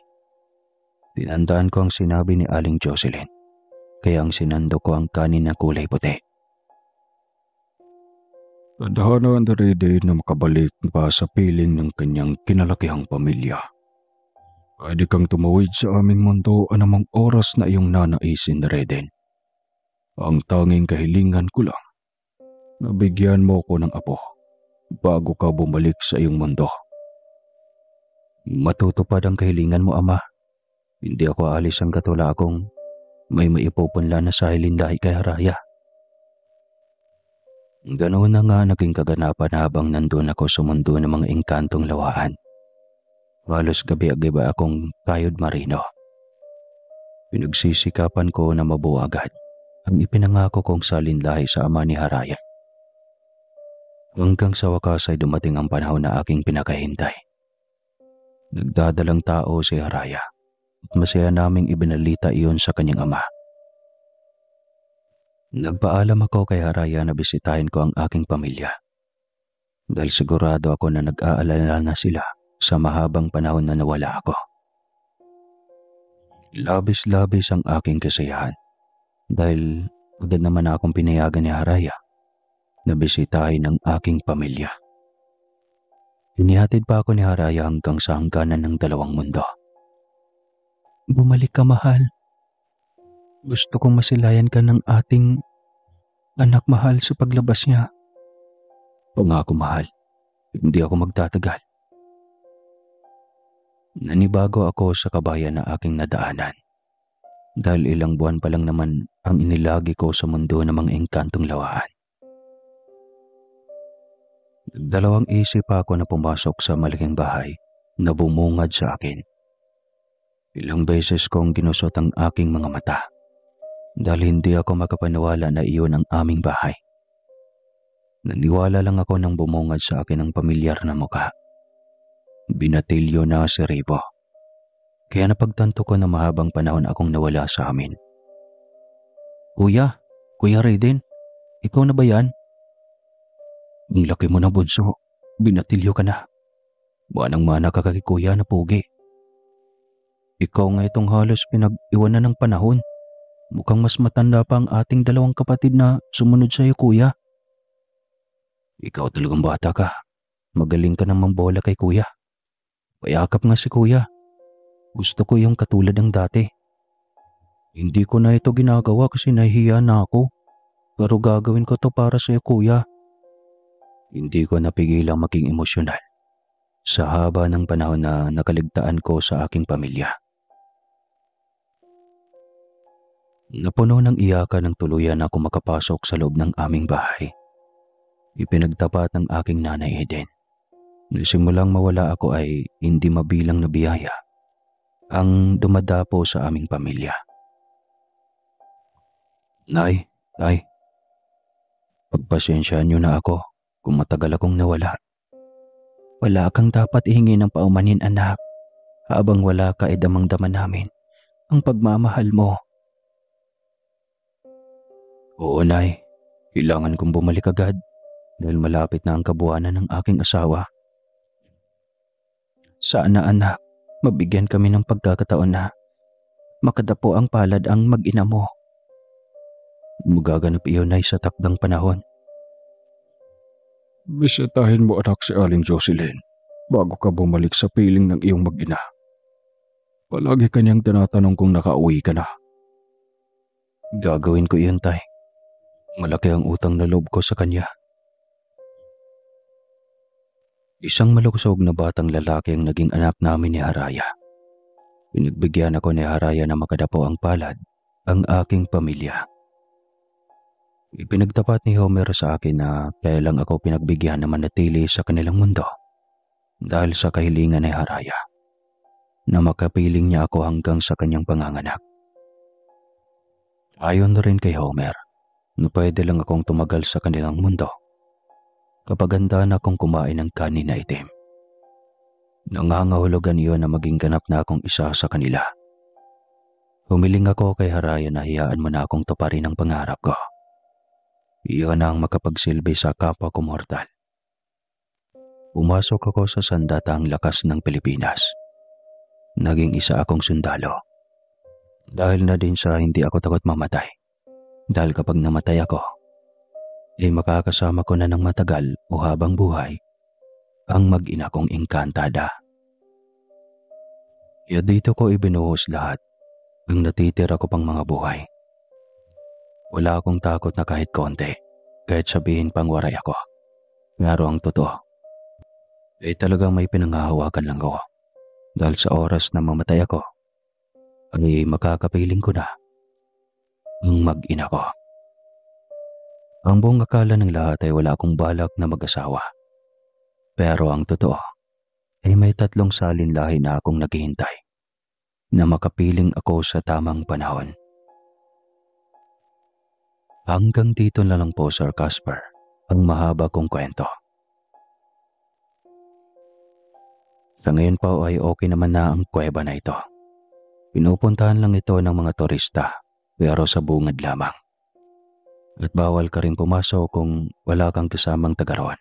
Tinandaan ko ang sinabi ni Aling Jocelyn, kaya ang sinando ko ang kanin na kulay puti. Tadhana ang daride na makabalik pa sa piling ng kanyang kinalakihang pamilya. Pwede kang tumawid sa aming mundo anumang oras na iyong nanaisin na Reden. Ang tanging kahilingan ko lang, nabigyan mo ko ng apo bago ka bumalik sa iyong mundo. Matutupad ang kahilingan mo, Ama. Hindi ako aalis hangga't wala akong may maipupunla na sahilin dahil kay Haraya. Ganoon na nga naging kaganapan habang nandun ako sa mundo ng mga engkantong lawaan. Halos gabi-gabi akong kayod marino. Pinagsisikapan ko na mabuo agad ang ipinangako kong salinlahi sa ama ni Haraya. Hanggang sa wakas ay dumating ang panahon na aking pinakahintay. Nagdadalang tao si Haraya at masaya naming ibinalita iyon sa kanyang ama. Nagpaalam ako kay Haraya na bisitahin ko ang aking pamilya. Dahil sigurado ako na nag-aalala na sila sa mahabang panahon na nawala ako. Labis-labis ang aking kasiyahan dahil agad naman akong pinayagan ni Haraya na bisitahin ang aking pamilya. Inihatid pa ako ni Haraya hanggang sa hangganan ng dalawang mundo. Bumalik ka, mahal. Gusto kong masilayan ka ng ating anak mahal sa paglabas niya. Pangako, mahal. Hindi ako magtatagal. Nanibago ako sa kabayan na aking nadaanan. Dahil ilang buwan pa lang naman ang inilagi ko sa mundo ng mga engkantong lawaan. Dalawang isip ako na pumasok sa malaking bahay na bumungad sa akin. Ilang beses kong ginusot ang aking mga mata dahil hindi ako makapaniwala na iyon ang aming bahay. Naniwala lang ako nang bumungad sa akin ang pamilyar na mukha. Binatilyo na si Ribo. Kaya napagtanto ko na mahabang panahon akong nawala sa amin. Kuya Raiden, ikaw na ba yan? Ang laki mo na, bunso. Binatilyo ka na. Manang-mana ka kay kuya na pugi. Ikaw nga itong halos pinag-iwanan ng panahon. Mukhang mas matanda pa ang ating dalawang kapatid na sumunod sa iyo, kuya. Ikaw talagang bata ka. Magaling ka namang bola kay kuya. Payakap nga si kuya. Gusto ko yung katulad ng dati. Hindi ko na ito ginagawa kasi nahihiya na ako. Pero gagawin ko to para sa iyo, kuya. Hindi ko napigilang maging emosyonal sa haba ng panahon na nakaligtaan ko sa aking pamilya. Napuno ng iyakan ng tuluyan ako makapasok sa loob ng aming bahay. Ipinagtapat ng aking nanay Eden. Nasimulang mawala ako ay hindi mabilang na biyaya ang dumadapo sa aming pamilya. Nay, pagpasensyaan niyo na ako kung matagal akong nawala. Wala kang dapat ihingi ng paumanin, anak. Habang wala ka, damang-dama namin ang pagmamahal mo. Oo, Nay. Kailangan kong bumalik agad dahil malapit na ang kabuwanan ng aking asawa. Sana, anak, mabigyan kami ng pagkakataon na makadapo ang palad ang mag-ina mo. Magaganap iyon, Nay, sa takdang panahon. Bisitahin mo, anak, si Aling Jocelyn bago ka bumalik sa piling ng iyong mag-ina. Palagi kanyang tinatanong kung nakauwi ka na. Gagawin ko iyon, Tay. Malaki ang utang na loob ko sa kanya. Isang malusog na batang lalaki ang naging anak namin ni Haraya. Pinagbigyan ako ni Haraya na makadapo ang palad ang aking pamilya. Ipinagtapat ni Homer sa akin na kaya lang ako pinagbigyan na manatili sa kanilang mundo dahil sa kahilingan ni Haraya na makapiling niya ako hanggang sa kanyang panganganak. Ayon na rin kay Homer na pwede lang akong tumagal sa kanilang mundo kapag handa na akong kumain ng kanin na itim. Nangangahulugan iyon na maging ganap na akong isa sa kanila. Humiling ako kay Haraya na hiyaan mo na akong tuparin ang pangarap ko. Iyon ang makapagsilbi sa kapwa ko mortal. Pumasok ako sa sandatang lakas ng Pilipinas. Naging isa akong sundalo. Dahil na din sa hindi ako takot mamatay. Dahil kapag namatay ako, makakasama ko na ng matagal o habang buhay ang mag-ina kong engkantada. Kaya dito ko ibinuhos lahat ang natitira ko pang mga buhay. Wala akong takot na kahit konti, kahit sabihin pang waray ako. Pero ang totoo, talagang may pinanghahawakan lang ako. Dahil sa oras na mamatay ako, ay makakapiling ko na ang mag-ina ko. Ang buong akala ng lahat ay wala akong balak na mag-asawa. Pero ang totoo, ay may 3 salinlahi na akong naghihintay na makapiling ako sa tamang panahon. Hanggang dito na lang po, Sir Casper, ang mahaba kong kwento. Sa ngayon po ay okay naman na ang kuweba na ito. Pinupuntahan lang ito ng mga turista, pero sa bungad lamang. At bawal ka rin pumasok kung wala kang kasamang taga-roon.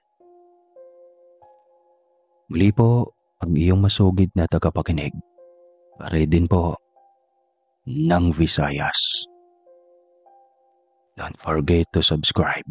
Muli po ang iyong masugid na tagapakinig. Pare din po ng Visayas. Don't forget to subscribe.